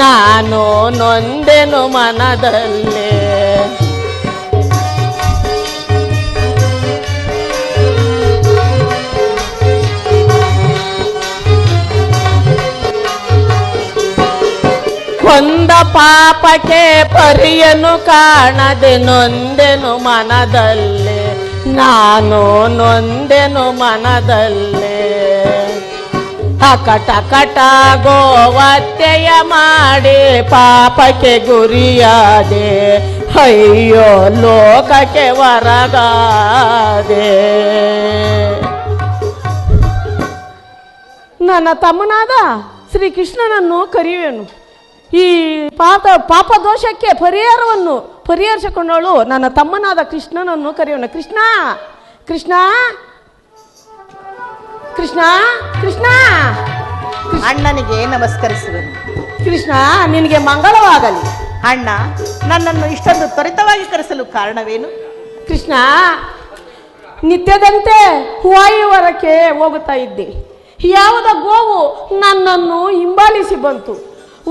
ನಾನು ನೊಂದೆನು ಮನದಲ್ಲಿ. ಕೊಂದ ಪಾಪಕ್ಕೆ ಪರಿಯನು ಕಾಣದೆ ನೊಂದೆನು ಮನದಲ್ಲಿ, ನಾನು ನೊಂದೆನು ಮನದಲ್ಲಿ. ಅಕಟ ಕಟ ಗೋವತ್ಯೆಯ ಮಾಡಿ ಪಾಪಕ್ಕೆ ಗುರಿಯಾದೆ, ಅಯ್ಯೋ ಲೋಕಕ್ಕೆ ಹೊರಗಾದೆ. ನನ್ನ ತಮ್ಮನಾದ ಶ್ರೀಕೃಷ್ಣನನ್ನು ಕರೆಯುವೆನು. ಈ ಪಾಪ ದೋಷಕ್ಕೆ ಪರಿಹಾರವನ್ನು ಪರಿಹರಿಸಿಕೊಂಡವಳು ನನ್ನ ತಮ್ಮನಾದ ಕೃಷ್ಣನನ್ನು ಕರೆಯೋಣ. ಕೃಷ್ಣ ಕೃಷ್ಣ ಕೃಷ್ಣ ಕೃಷ್ಣ. ಅಣ್ಣನಿಗೆ ನಮಸ್ಕರಿಸುವೆನು. ಕೃಷ್ಣ ನಿನಗೆ ಮಂಗಳವಾಗಲಿ. ಅಣ್ಣ, ನನ್ನನ್ನು ಇಷ್ಟೊಂದು ತ್ವರಿತವಾಗಿ ಕರೆಸಲು ಕಾರಣವೇನು? ಕೃಷ್ಣ, ನಿತ್ಯದಂತೆ ವಾಯುವರಕ್ಕೆ ಹೋಗುತ್ತಾ ಇದ್ದೆ. ಯಾವುದ ಗೋವು ನನ್ನನ್ನು ಹಿಂಬಾಲಿಸಿ ಬಂತು.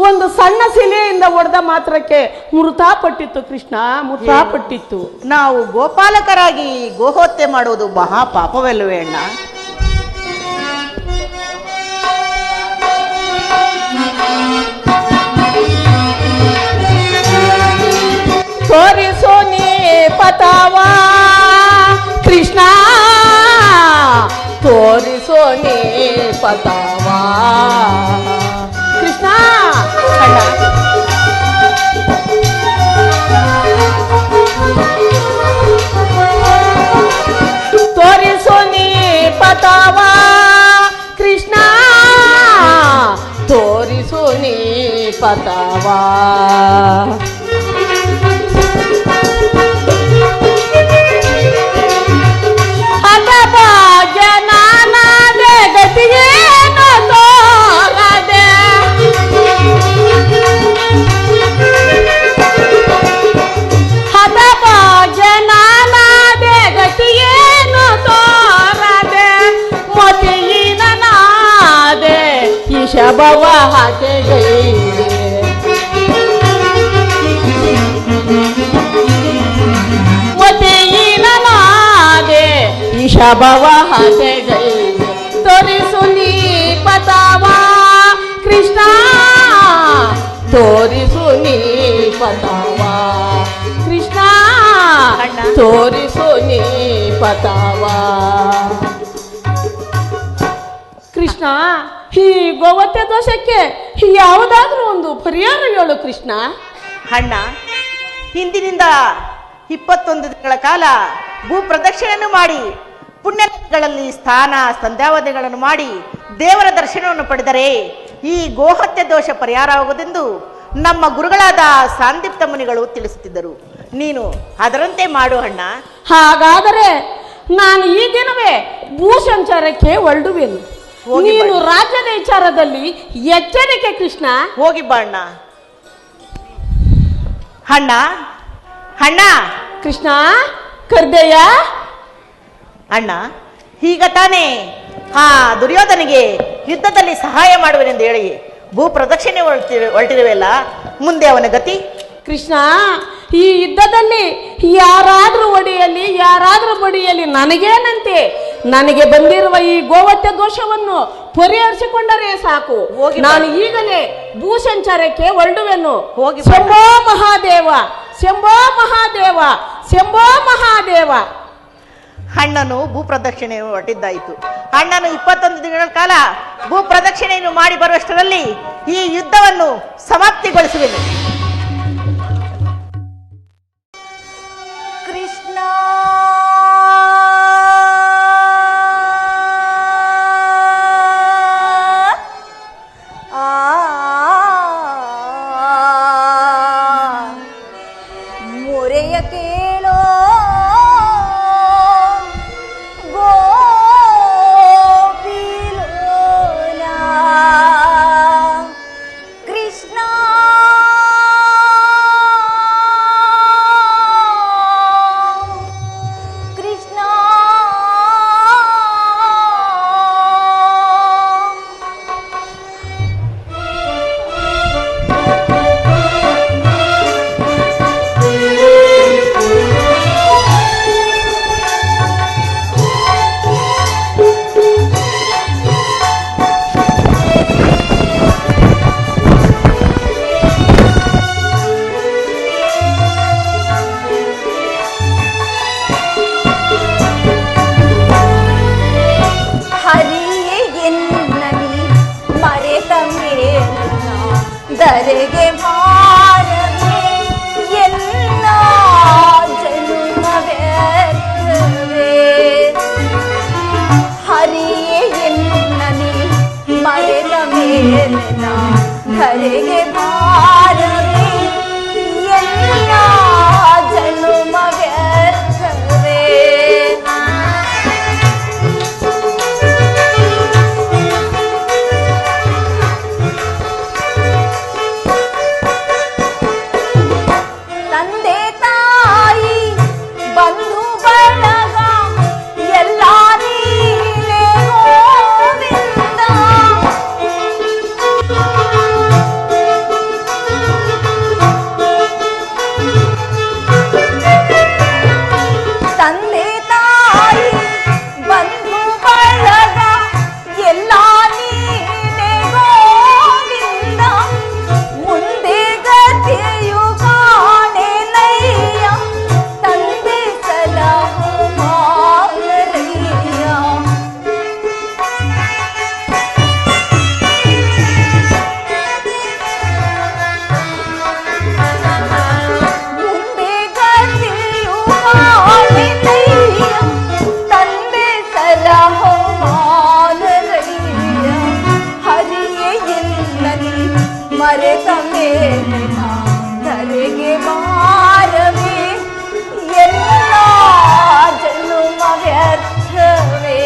ಒಂದು ಸಣ್ಣ ಶಿಲೆಯಿಂದ ಹೊಡೆದ ಮಾತ್ರಕ್ಕೆ ಮೃತಪಟ್ಟಿತ್ತು. ಕೃಷ್ಣ ಮೃತಪಟ್ಟಿತ್ತು. ನಾವು ಗೋಪಾಲಕರಾಗಿ ಗೋಹತ್ಯೆ ಮಾಡುವುದು ಮಹಾ ಪಾಪವಲ್ಲವೇ ಅಣ್ಣ? ತೋರಿಸೋ ನೀ ಪತಾವಾ ಕೃಷ್ಣ, ತೋರಿಸೋ ನೀ ಪತಾವಾ ಕೃಷ್ಣ. ತೋರಿಸೋ ನೀ ಪತಾವಾ ಕೃಷ್ಣ, ತೋರಿಸೋ ನೀ ಪತಾವಾ. ಜನನಾದೆ ಗತಿಯೇನು ತೋರದೆ, ಜನನಾದೆ ಗತಿಯೇನು ತೋರದೆ, ಮತಿಯಿನನಾದೆ ಈಶಭವ ಹತೆಗೈದೆ. ಮತಿಯಿನನಾದೆ ಈಶಭವ ಹತೆಗೈದೆ. ತೋರಿಸು ನೀ ಪತಾವಾ ಕೃಷ್ಣ, ತೋರಿಸು ನೀ ಪತಾವಾ ಕೃಷ್ಣ, ತೋರಿಸು ನೀ ಪತಾವಾ ಕೃಷ್ಣ. ಈ ಗೋವತ್ಯ ದೋಷಕ್ಕೆ ಯಾವುದಾದ್ರೂ ಒಂದು ಪರಿಹಾರ ಹೇಳು ಕೃಷ್ಣ. ಅಣ್ಣ, ಹಿಂದಿನಿಂದ 21 ದಿನಗಳ ಕಾಲ ಭೂ ಪ್ರದಕ್ಷಿಣೆಯನ್ನು ಮಾಡಿ ಪುಣ್ಯಗಳಲ್ಲಿ ಸ್ನಾನ ಸಂಧ್ಯಾವಧಿಗಳನ್ನು ಮಾಡಿ ದೇವರ ದರ್ಶನವನ್ನು ಪಡೆದರೆ ಈ ಗೋಹತ್ಯೆ ದೋಷ ಪರಿಹಾರವಾಗುವುದೆಂದು ನಮ್ಮ ಗುರುಗಳಾದ ಸಾಂದೀಪ್ತ ಮುನಿಗಳು ತಿಳಿಸುತ್ತಿದ್ದರು. ನೀನು ಅದರಂತೆ ಮಾಡು ಅಣ್ಣ. ಹಾಗಾದರೆ ನಾನು ಈ ದಿನವೇ ಭೂ ಸಂಚಾರಕ್ಕೆ ಹೊರಡುವೆನು. ನೀನು ರಾಜ್ಯದ ವಿಚಾರದಲ್ಲಿ ಎಚ್ಚರಿಕೆ ಕೃಷ್ಣ. ಹೋಗಿ ಬಾ ಅಣ್ಣ. ಅಣ್ಣ ಅಣ್ಣ ಕೃಷ್ಣ ಕರ್ದೆಯ ಅಣ್ಣ, ಈಗ ತಾನೇ ಆ ದುರ್ಯೋಧನಿಗೆ ಯುದ್ಧದಲ್ಲಿ ಸಹಾಯ ಮಾಡುವೆನೆಂದು ಹೇಳಿ ಭೂ ಪ್ರದಕ್ಷಿಣೆ ಹೊರಟಿರುವೆಲ್ಲ, ಮುಂದೆ ಅವನ ಗತಿ? ಕೃಷ್ಣ, ಈ ಯುದ್ಧದಲ್ಲಿ ಯಾರಾದ್ರೂ ಒಡೆಯಲಿ ಯಾರಾದ್ರೂ ಬಡಿಯಲಿ ನನಗೇನಂತೆ. ನನಗೆ ಬಂದಿರುವ ಈ ಗೋವತ್ಯ ದೋಷವನ್ನು ಪರಿಹರಿಸಿಕೊಂಡರೆ ಸಾಕು. ನಾನು ಈಗಲೇ ಭೂಸಂಚಾರಕ್ಕೆ ಹೊರಡುವೆನು. ಶಂಭೋ ಮಹಾದೇವ, ಶಂಭೋ ಮಹಾದೇವ, ಶಂಭೋ ಮಹಾದೇವ. ಅಣ್ಣನು ಭೂ ಪ್ರದಕ್ಷಿಣೆ ಹೊರಟಿದ್ದಾಯಿತು. ಅಣ್ಣನು 21 ದಿನಗಳ ಕಾಲ ಭೂ ಪ್ರದಕ್ಷಿಣೆಯನ್ನು ಮಾಡಿ ಬರುವಷ್ಟರಲ್ಲಿ ಈ ಯುದ್ಧವನ್ನು ಸಮಾಪ್ತಿಗೊಳಿಸುವೆನು. ಕೃಷ್ಣ ಮೊರೆಯ ಕೇಳೋ ಗೋಪಿಲೋಲ ಕೃಷ್ಣ ಕೃಷ್ಣ ಹರಿಯೇ ಎನ್ನಲಿ ಮರೆತ ಮೇಲಿನ ದರೆಗೆ ಭಾರವೇ ಎಲ್ಲ ಜನುಮ ವ್ಯರ್ಥವೇ. ಹರಿಯೇ ಎನ್ನಲಿ ಮರೆತ ಮೇಲಿನ ಧರೆಗೆ ಭಾರವೇ ಎಲ್ಲ ಜನುಮ ವ್ಯರ್ಥವೇ. ತಂದೆ ತಾಯಿ ಬಂಧು ಬಳಗ ಎಲ್ಲ ನೀನೇ ಗೋವಿಂದ. ತಂದೆ ತಾಯಿ ಬಂಧು ಬಳಗ ಎಲ್ಲ ನೀನೇ ಗೋವಿಂದ. ಮುಂದೆ ಗತಿಯು ಕಾಣೆನಯ್ಯ ತಂದೆ ಸಲಹು ಮಾರಯ್ಯ. ಮುಂದೆ ಗತಿಯು ಕಾಣೆನಯ್ಯ ತಂದೆ ಸಲಹು ಮಾರಯ್ಯ. ಹರಿಯೇ ಇಲ್ಲಲಿ ಮರೆತ ಮೇಲಿನ ಧರೆಗೆ ಭಾರವೇ ಎಲ್ಲ ಜನುಮ ವ್ಯರ್ಥವೇ.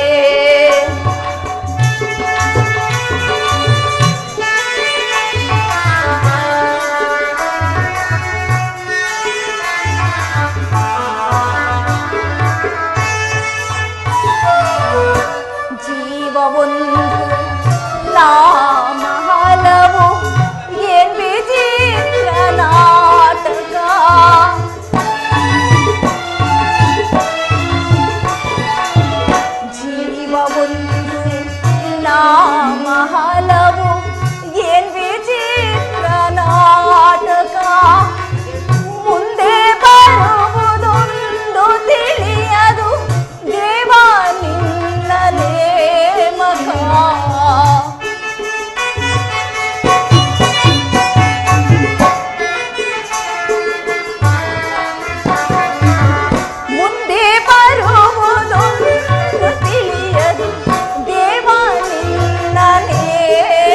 ಜೀವವೊಂದು ನಾಮ ಹಲವು ಏನ್ ವಿಚಿತ್ರ ನಾಟಕ. ಜೀವವೊಂದು ನಾಮ ಹಲವು ಏನ್ ವಿಚಿತ್ರ ನಾಟಕ. ಮುಂದೆ ಬರುವುದೊಂದು ತಿಳಿಯದು ದೇವ ನಿನ್ನ ನೇಮಕ. ಮುಂದೆ ಬರುವುದೊಂದು ತಿಳಿಯದು ದೇವ ನಿನ್ನ ನೇಮಕ.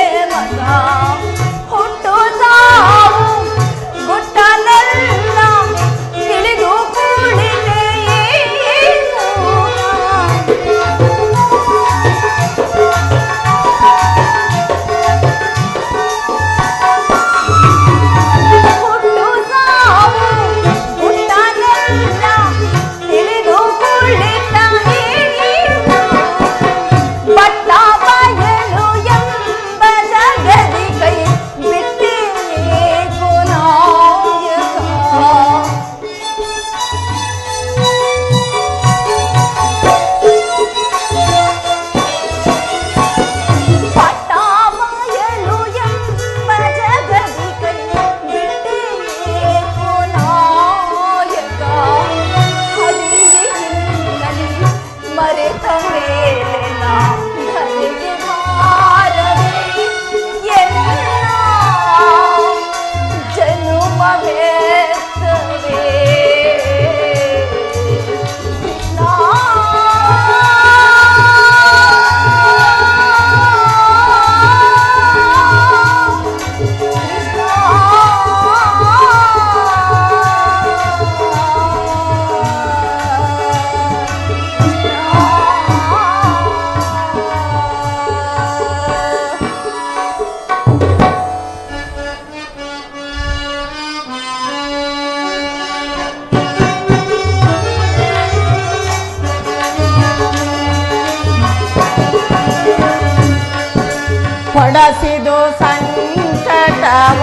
ಪಡಸಿದು ಸಂಕಟವ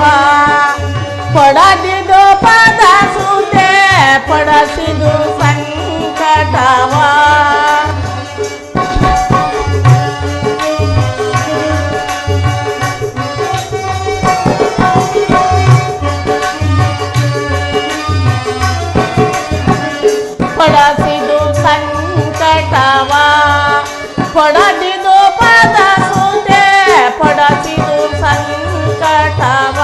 ಪಡದಿದು ಪದ ಸುದೆ ಪಡಸಿದು ಸಂಕಟವ ಪಡಸಿದು ಸಂಕಟವ ಪಡದಿದು ಪದ ಸುದೆ ಪಡಸಿದು ಸಂಕಟವ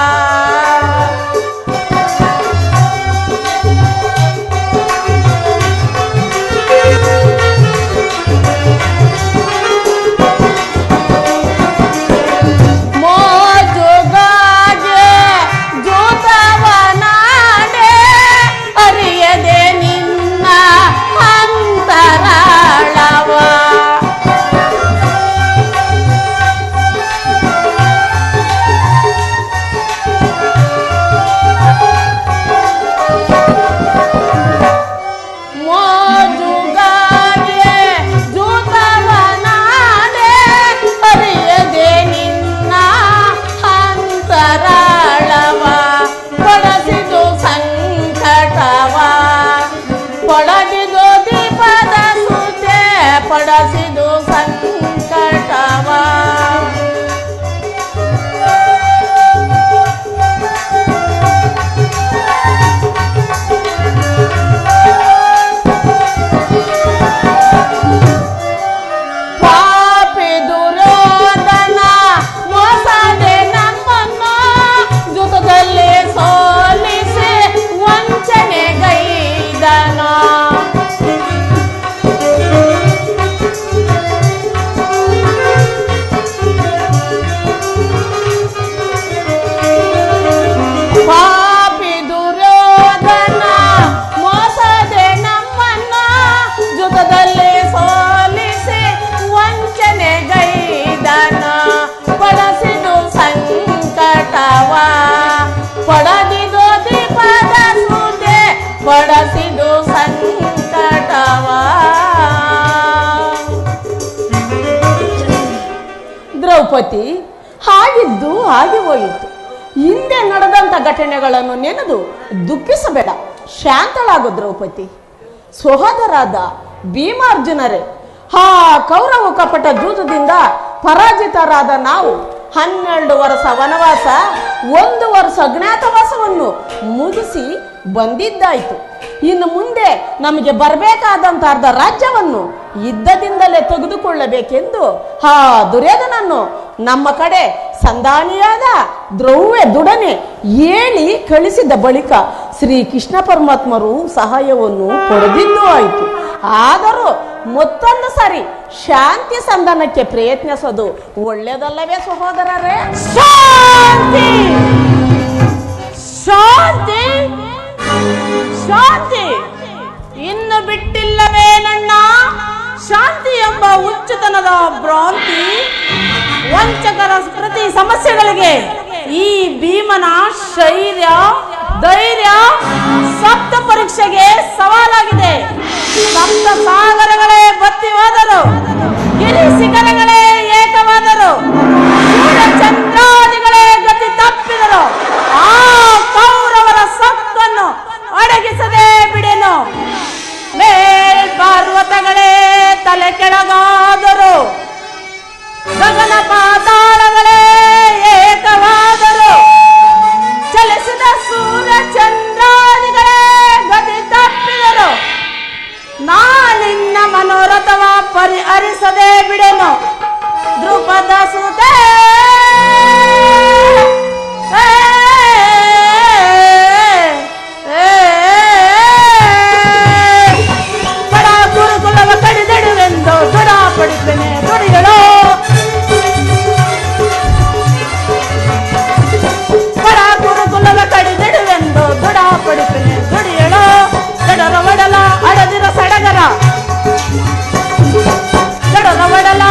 ಮೋಜುಗಾಗೆ ಜೂತವನಾಡೆ ಅರಿಯದೆ ನಿನ್ನ ಅಂತರಾಳವ ಮೋಜುಗಾಗೆ ಜೂತವನಾಡೆ ಅರಿಯದೆ ನಿನ್ನ ಅಂತರಾಳವ ಪಡಸಿದು ಸಂಕಟವ ಪಡದಿದು ದೀಪದ ಸುದ್ದೆ ಪಡಸಿದು ಸಂಕಟವ ಪಾಪಿ ದುರ್ಯೋಧನ ಮೋಸದೆ ನಮ್ಮನ್ನು ಜುತದಲ್ಲಿ ಸೋಲಿಸಿ ವಂಚನೆಗೈದನ ಪಾಪಿ ದುರ್ಯೋಧನ ಮೋಸದೆ ನಮ್ಮನ್ನು ಜುತದಲ್ಲಿ ಸೋಲಿಸಿ ವಂಚನೆಗೈದನ ಪಡಸಿದು ಸಂಕಟವ ಪಡದಿದು ದೀಪದ ಸುದೆ ಪಡಸಿದು ಸಂಕಟವ ದ್ರೌಪದಿ ಹಾಗಿದ್ದು ಹಾಗೆ ಹೋಯಿತು. ಹಿಂದೆ ನಡೆದಂತ ಘಟನೆಗಳನ್ನು ನೆನೆದು ದುಃಖಿಸಬೇಡ, ಶಾಂತಳಾಗು ದ್ರೌಪದಿ. ಸಹೋದರಾದ ಭೀಮಾರ್ಜುನರೇ, ಆ ಕೌರವ ಕಪಟ ಜೂತದಿಂದ ಪರಾಜಿತರಾದ ನಾವು 12 ವರ್ಷ ವನವಾಸ 1 ವರ್ಷ ಅಜ್ಞಾತವಾಸವನ್ನು ಮುಗಿಸಿ ಬಂದಿದ್ದಾಯಿತು. ಇನ್ನು ಮುಂದೆ ನಮಗೆ ಬರಬೇಕಾದಂತ ಅರ್ಧ ರಾಜ್ಯವನ್ನು ಯುದ್ಧದಿಂದಲೇ ತೆಗೆದುಕೊಳ್ಳಬೇಕೆಂದು ಆ ದುರ್ಯೋಧನನ್ನು ನಮ್ಮ ಕಡೆ ಸಂಧಾನಿಯಾದ ದ್ರೌಪದಿಯೊಡನೆ ಹೇಳಿ ಕಳಿಸಿದ ಬಳಿಕ ಶ್ರೀ ಕೃಷ್ಣ ಪರಮಾತ್ಮರು ಸಹಾಯವನ್ನು ಪಡೆದಿದ್ದು ಆಯಿತು. ಆದರೂ ಮತ್ತೊಂದು ಸಾರಿ ಶಾಂತಿ ಸಂಧಾನಕ್ಕೆ ಪ್ರಯತ್ನಿಸೋದು ಒಳ್ಳೆಯದಲ್ಲವೇ ಸಹೋದರರೇ? ಶಾಂತಿ ಶಾಂತಿ ಶಾಂತಿ ಇನ್ನು ಬಿಟ್ಟಿಲ್ಲವೇ ನನ್ನ ಶಾಂತಿ ಎಂಬ ಹುಚ್ಚುತನದ ಭ್ರಾಂತಿ. ವಂಚಕರ ಪ್ರತಿ ಸಮಸ್ಯೆಗಳಿಗೆ ಈ ಭೀಮನ ಶೈರ್ಯ ಧೈರ್ಯ ಸಪ್ತ ಪರೀಕ್ಷೆಗೆ ಸವಾಲಾಗಿದೆ. ಸಪ್ತ ಸಾಗರಗಳೇ ಬತ್ತಿ ಹೋದರು, ಗಿರಿ ಶಿಖರಗಳೇ ಏಕವಾದರು, ಚಂದ್ರಾದಿಗಳೇ ಗತಿ ತಪ್ಪಿದರು, ಆ ಕೌರವರ ಸತ್ತನ್ನು ಅಡಗಿಸದೆ ಬಿಡೆನು. ಮೇಲ್ಪರ್ವತಗಳೇ ತಲೆ ಕೆಳಗಾದರು, ಗಗನ ಪಾತಾಳಗಳೇ ಏಕವಾದರು, ಚಲಿಸಿದ ಸೂರ್ಯ ಚಂದ್ರಾದಿಗಳೇ ಗತಿ ತಪ್ಪಿದರು. ನಾನಿನ್ನ ಮನೋರಥವ ಪರಿಹರಿಸದೆ ಬಿಡೆನು. ದ್ರುಪದ ಸುತೆ ಬಡ ಗುರುಕುಲವ ಕಡಿದೆಡುವೆಂದು ದೃಢಪಡಿಸನೆ ನುಡಿಗಳು. ಬಡ ಗುರುಕುಲವ ಕಡಿದೆಡುವೆಂದು ದೃಢಪಡಿಸನೆ ನುಡಿಗಳು. ಜಡರ ಒಡಲ ಅಡದಿರ ಸಡಗರ, ಜಡರ ಒಡಲ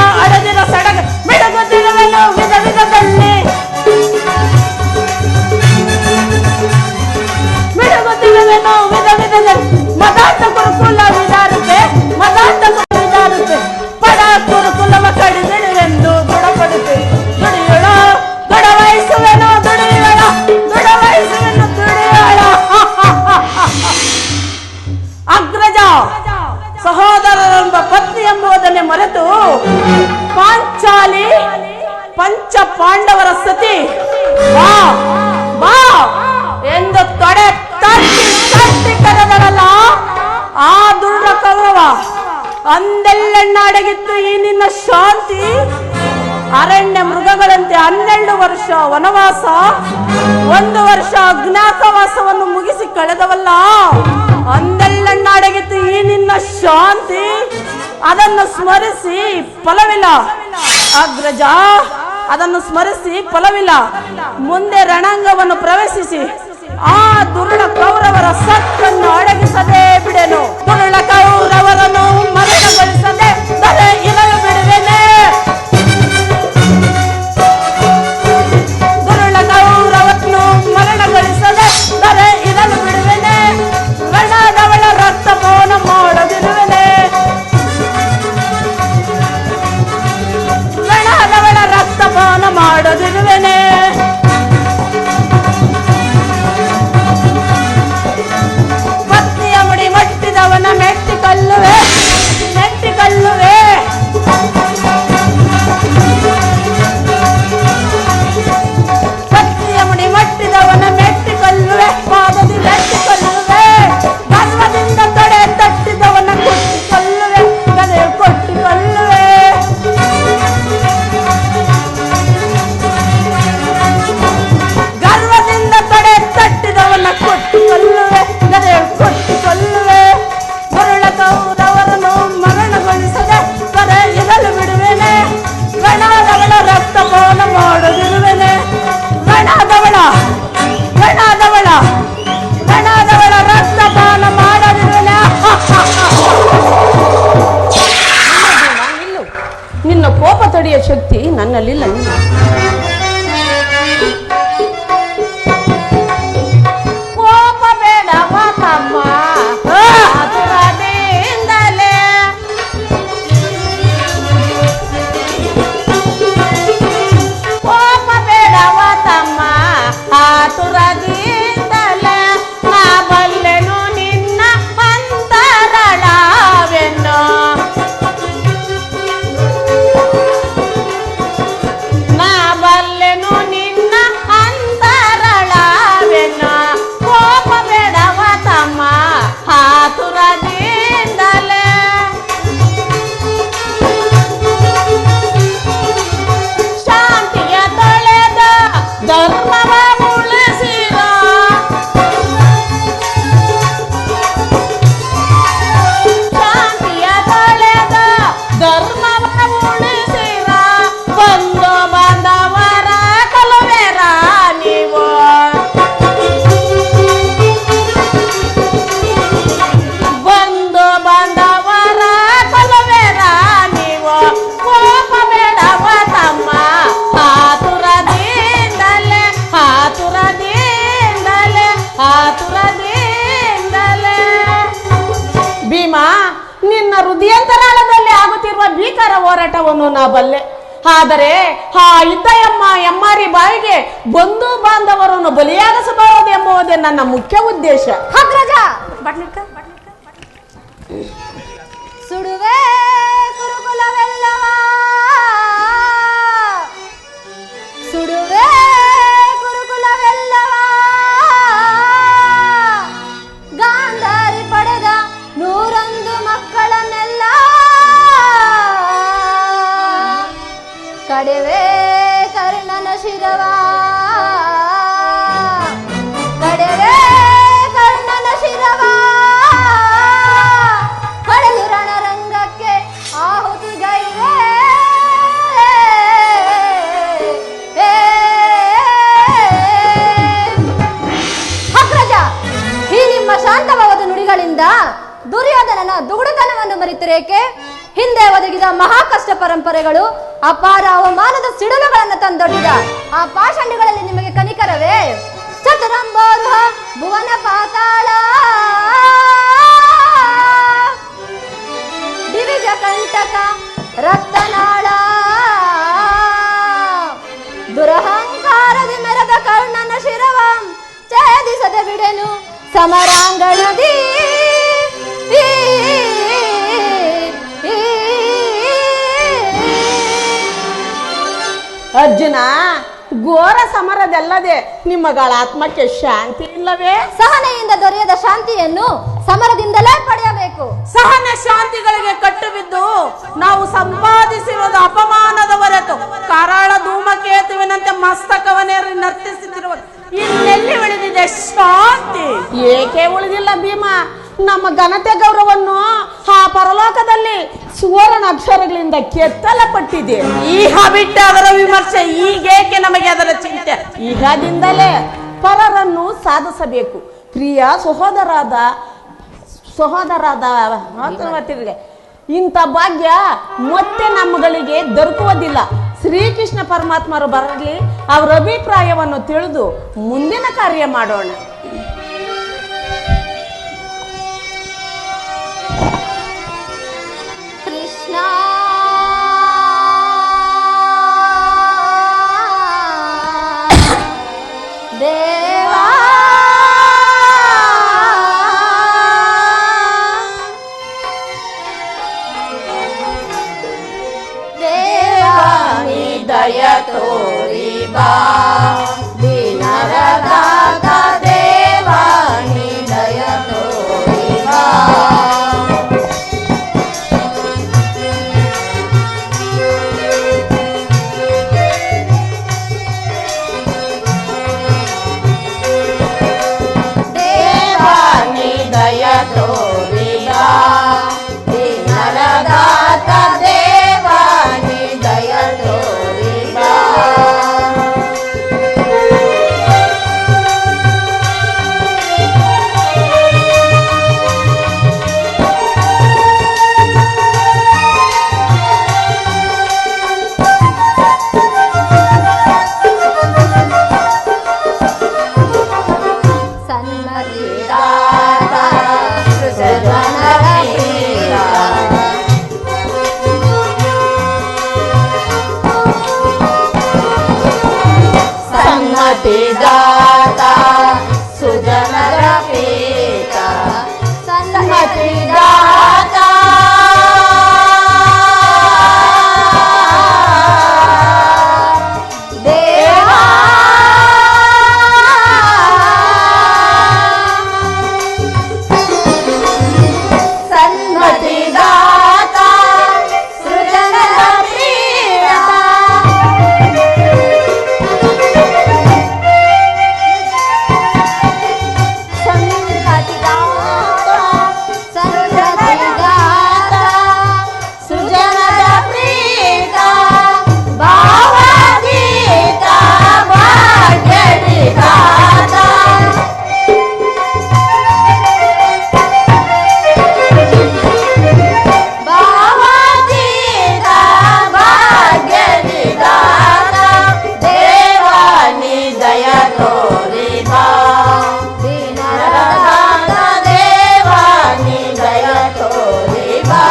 ಪಂಚ ಪಾಂಡವರ ಸತಿ ಬಾ ಬಾ ಎಂದು ತೊಡೆ ತಟ್ಟಿ ತಟ್ಟಿ ಕರೆದರಲ್ಲ ಆ ದುರ್ರ ಕೌರವ ಅಂದೆಲ್ಲೆಣ್ಣ ಅಡಗಿತ್ತು ಈ ನಿನ್ನ ಶಾಂತಿ. ಅರಣ್ಯ ಮೃಗಗಳಂತೆ 12 ವರ್ಷ ವನವಾಸ, 1 ವರ್ಷ ಅಜ್ಞಾತವಾಸವನ್ನು ಮುಗಿಸಿ ಕಳೆದವಲ್ಲ. ಅಂದೆಲ್ಲೆಣ್ಣ ಅಡಗಿತ್ತು ಈ ನಿನ್ನ ಶಾಂತಿ. ಅದನ್ನು ಸ್ಮರಿಸಿ ಫಲವಿಲ್ಲ ಅಗ್ರಜ, ಅದನ್ನು ಸ್ಮರಿಸಿ ಫಲವಿಲ್ಲ. ಮುಂದೆ ರಣಾಂಗವನ್ನು ಪ್ರವೇಶಿಸಿ ಆ ದುರುಳ ಕೌರವರ ಸತ್ತನ್ನು ಅಡಗಿಸದೆ ಬಿಡೆನು. ದುರುಳ ಕೌರವರನ್ನು ಮರಣಗೊಳಿಸದೆ ತಲೆ ಇರಲು ಬಿಡುವೆನೆ. ದುರುಳ ಕೌರವರನ್ನು ಮರಣಗೊಳಿಸದೆ ತಲೆ ಇರಲು ಬಿಡುವೆನೆ. ರಣದವಳ ರಕ್ತಪಾನ ಮಾಡದಿರುವೆನೆ. ರಣದವಳ ರಕ್ತಪಾನ ಮಾಡದಿರುವೆನೆ. ಮೆಟ್ಟಿಕೊಳ್ಳುವೆ ಪತ್ನಿಯ ಮುಡಿ ಮಟ್ಟಿದವನ ಮೆಟ್ಟಿಕೊಳ್ಳುವೆ. ಪಾದದಿ ಮೆಟ್ಟಿಕೊಳ್ಳುವೆ. ಗರ್ವದಿಂದ ತೊಡೆ ತಟ್ಟಿದವನ ಕೊಟ್ಟಿಕೊಳ್ಳುವೆ. ಗದೆ ಕೊಟ್ಟಿಕೊಳ್ಳುವೆ. ಗರ್ವದಿಂದ ತೊಡೆ ತಟ್ಟಿದವನ ಕೊಟ್ಟಿಕೊಳ್ಳುವೆ. ಗದೆ ಕೊಟ್ಟಿಕೊಳ್ಳುವೆ. ದುರುಳ ಕೌರವರನ್ನು ಮರಣಗೊಳಿಸದೆ ಕರೆ ಇರಲು ಬಿಡುವೆನೆ. ರಣದವಳ ರಕ್ತಪಾನ ಮಾಡದಿರುವೆನೆ. ರಣದವಳ ರಕ್ತಪಾನ ಮಾಡದಿರುವೆನೆ. ನಿನ್ನ ಕೋಪ ತಡೆಯ ಶಕ್ತಿ ನನ್ನಲ್ಲಿಲ್ಲ. ಕೋಪ ಬೇಡವ ತಮ್ಮ, ಕೋಪ ಬೇಡವ ತಮ್ಮ ಆತುರದಿಂದಲೇ. ನಾ ಬಲ್ಲೆನು ನಿನ್ನ ಅಂತರಳವೆನ್ನು. ನಾ ಬಲ್ಲೆನು ನಿನ್ನ ಅಂತರಳವೆನ್ನು. ಕೋಪ ಬೇಡವ ತಮ್ಮ ಆತುರದಿಂದಲೇ. ಶಾಂತಿಯ ತೊಳೆದ ಧರ್ಮವ ಉಳಿಸಿರ. ಶಾಂತಿಯ ತೊಳೆದ ಧರ್ಮವ ಉಳಿಸಿರ. ಬಂದು ಬಾಂಧವರ ಕೊಲುವೆರ ನೀವು. ಬಂದು ಬಾಂಧವರ ಕೊಲುವೆರ ನೀವು. ಕೋಪ ಬೇಡವ ತಮ್ಮ ಆತುರದಿಂದಲೇ. ಆತುರದಿಂದಲೇ ಆತುರದಿಂದಲೇ. ಭೀಮಾ, ನಿನ್ನ ಹೃದಯಂತರಾಳದಲ್ಲಿ ಆಗುತ್ತಿರುವ ಭೀಕರ ಹೋರಾಟವನ್ನು ನಾ ಬಲ್ಲೆ. ಆದರೆ ಆ ಇದ್ದಯಮ್ಮ ಎಮ್ಮಾರಿ ಬಾಯಿಗೆ ಬಂಧು ಬಾಂಧವರನ್ನು ಬಲಿಯಾಗಿಸಬಾರದು ಎಂಬುದೇ ನನ್ನ ಮುಖ್ಯ ಉದ್ದೇಶ. ಅಗ್ರಜ ಸುಡುವೆ ಕುರುಕುಲವೆಲ್ಲವ. ಸುಡುವೆ ಕುರುಕುಲವೆಲ್ಲವ. ಗಾಂಧಾರಿ ಪಡೆದ 101 ಮಕ್ಕಳನ್ನೆಲ್ಲ ಕಡೆವೆ ಕರ್ಣನ ಶಿರವ. ಕಡೆವೆ ಕರ್ಣನ ಶಿರವ. ಕಡೆದು ರಣರಂಗಕ್ಕೆ ಆಹುತಿಗೈವೆ. ಅಗ್ರಜ, ಈ ನಿಮ್ಮ ಶಾಂತವಾದ ನುಡಿಗಳಿಂದ ದುರ್ಯೋಧನನ ದುಗುಡುತನವನ್ನು ಮರೆತಿರೇಕೆ? ಹಿಂದೆ ಒದಗಿದ ಮಹಾಕಷ್ಟ ಪರಂಪರೆಗಳು ಅಪಾರ ಅವಮಾನದ ಸಿಡಿಲುಗಳನ್ನು ತಂದೊಡ್ಡಿದ ಆ ಪಾಷಂಡಿಗಳಲ್ಲಿ ನಿಮಗೆ ಕನಿಕರವೇ? ಚತುರಂಬೋರುಹ ಭುವನ ಪಾತಾಳ ದಿವಿಜ ಕಂಟಕ ರಕ್ತನಾಳ. ದುರಹಂಕಾರದಿ ಮೆರೆದ ಕರ್ಣನ ಶಿರವಂ ಛೇದಿಸದೆ ಬಿಡೆನು ಸಮರಾಂಗಣದಿ. ಅರ್ಜುನ, ಘೋರ ಸಮರದಲ್ಲದೆ ನಿಮ್ಮಗಳ ಆತ್ಮಕ್ಕೆ ಶಾಂತಿ ಇಲ್ಲವೇ? ಸಹನೆಯಿಂದ ದೊರೆಯದ ಶಾಂತಿಯನ್ನು ಸಮರದಿಂದಲೇ ಪಡೆಯಬೇಕು. ಸಹನ ಶಾಂತಿಗಳಿಗೆ ಕಟ್ಟು ಬಿದ್ದು ನಾವು ಸಂಪಾದಿಸಿರುವುದು ಅಪಮಾನದ ಹೊರತು ಕರಾಳ ಧೂಮಕೇತುವಿನಂತೆ ಮಸ್ತಕವನ್ನೇರಿ ನರ್ತಿಸುತ್ತಿರುವ ಇನ್ನೆಲ್ಲಿ ಉಳಿದಿದೆ ಶಾಂತಿ? ಏಕೆ ಉಳಿದಿಲ್ಲ ಭೀಮ? ನಮ್ಮ ಘನತೆ ಗೌರವವನ್ನು ಆ ಪರಲೋಕದಲ್ಲಿ ಸುವರ್ಣ ಅಕ್ಷರಗಳಿಂದ ಕೆತ್ತಲಪಟ್ಟಿದೆ. ಈಹ ಬಿಟ್ಟು ಅದರ ವಿಮರ್ಶೆ ಈಗೇಕೆ ನಮಗೆ ಅದರ ಚಿಂತೆ? ಈಗದಿಂದಲೇ ಪರರನ್ನು ಸಾಧಿಸಬೇಕು. ಪ್ರಿಯ ಸಹೋದರಾದ ಇಂಥ ಭಾಗ್ಯ ಮತ್ತೆ ನಮ್ಮಗಳಿಗೆ ದೊರಕುವುದಿಲ್ಲ. ಶ್ರೀಕೃಷ್ಣ ಪರಮಾತ್ಮರು ಬರಲಿ, ಅವರ ಅಭಿಪ್ರಾಯವನ್ನು ತಿಳಿದು ಮುಂದಿನ ಕಾರ್ಯ ಮಾಡೋಣ. ಕೃಷ್ಣ ದೇವಾ ದೇವಾನಿ ದಯ ತೋರಿ ಬಾ ದೀನರ ದಾತ ದೇವಾನಿ ದಯ ತೋರಿ ಬಾ. ದೇವಾನಿ ದಯ ತೋರಿ ಬಾ ದೀನರ ದಾತ ದೇವಾನಿ ದಯ ತೋರಿ ಬಾ. ಸನ್ಮತಿ ದಾತ ಸೃಜನರ ಪೀಡ ಸನ್ಮತಿ ದಾತ ಸುಜನರ ಪೀತ ಸನ್ಮತಿ ದಾತ ದೇವಾ ಸನ್ಮತಿ ದಾತ ಸೃಜನರ ಪೀಡ ಸನ್ಮತಿ ದಾತ ಸನ್ಮತಿ ದಾತ ಸೃಜನರ ಪ್ರೀತ ಭಾವಗೀತ ಭಾಗ್ಯವಿಧಾತ ಭಾವಗೀತ ಭಾಗ್ಯವಿಧಾತ ದೇವಾನಿ ದಯ ತೋರಿ ಬಾ ದೀನರ ದಾತ ದೇವಾನಿ ದಯ ತೋರಿ ಬಾ.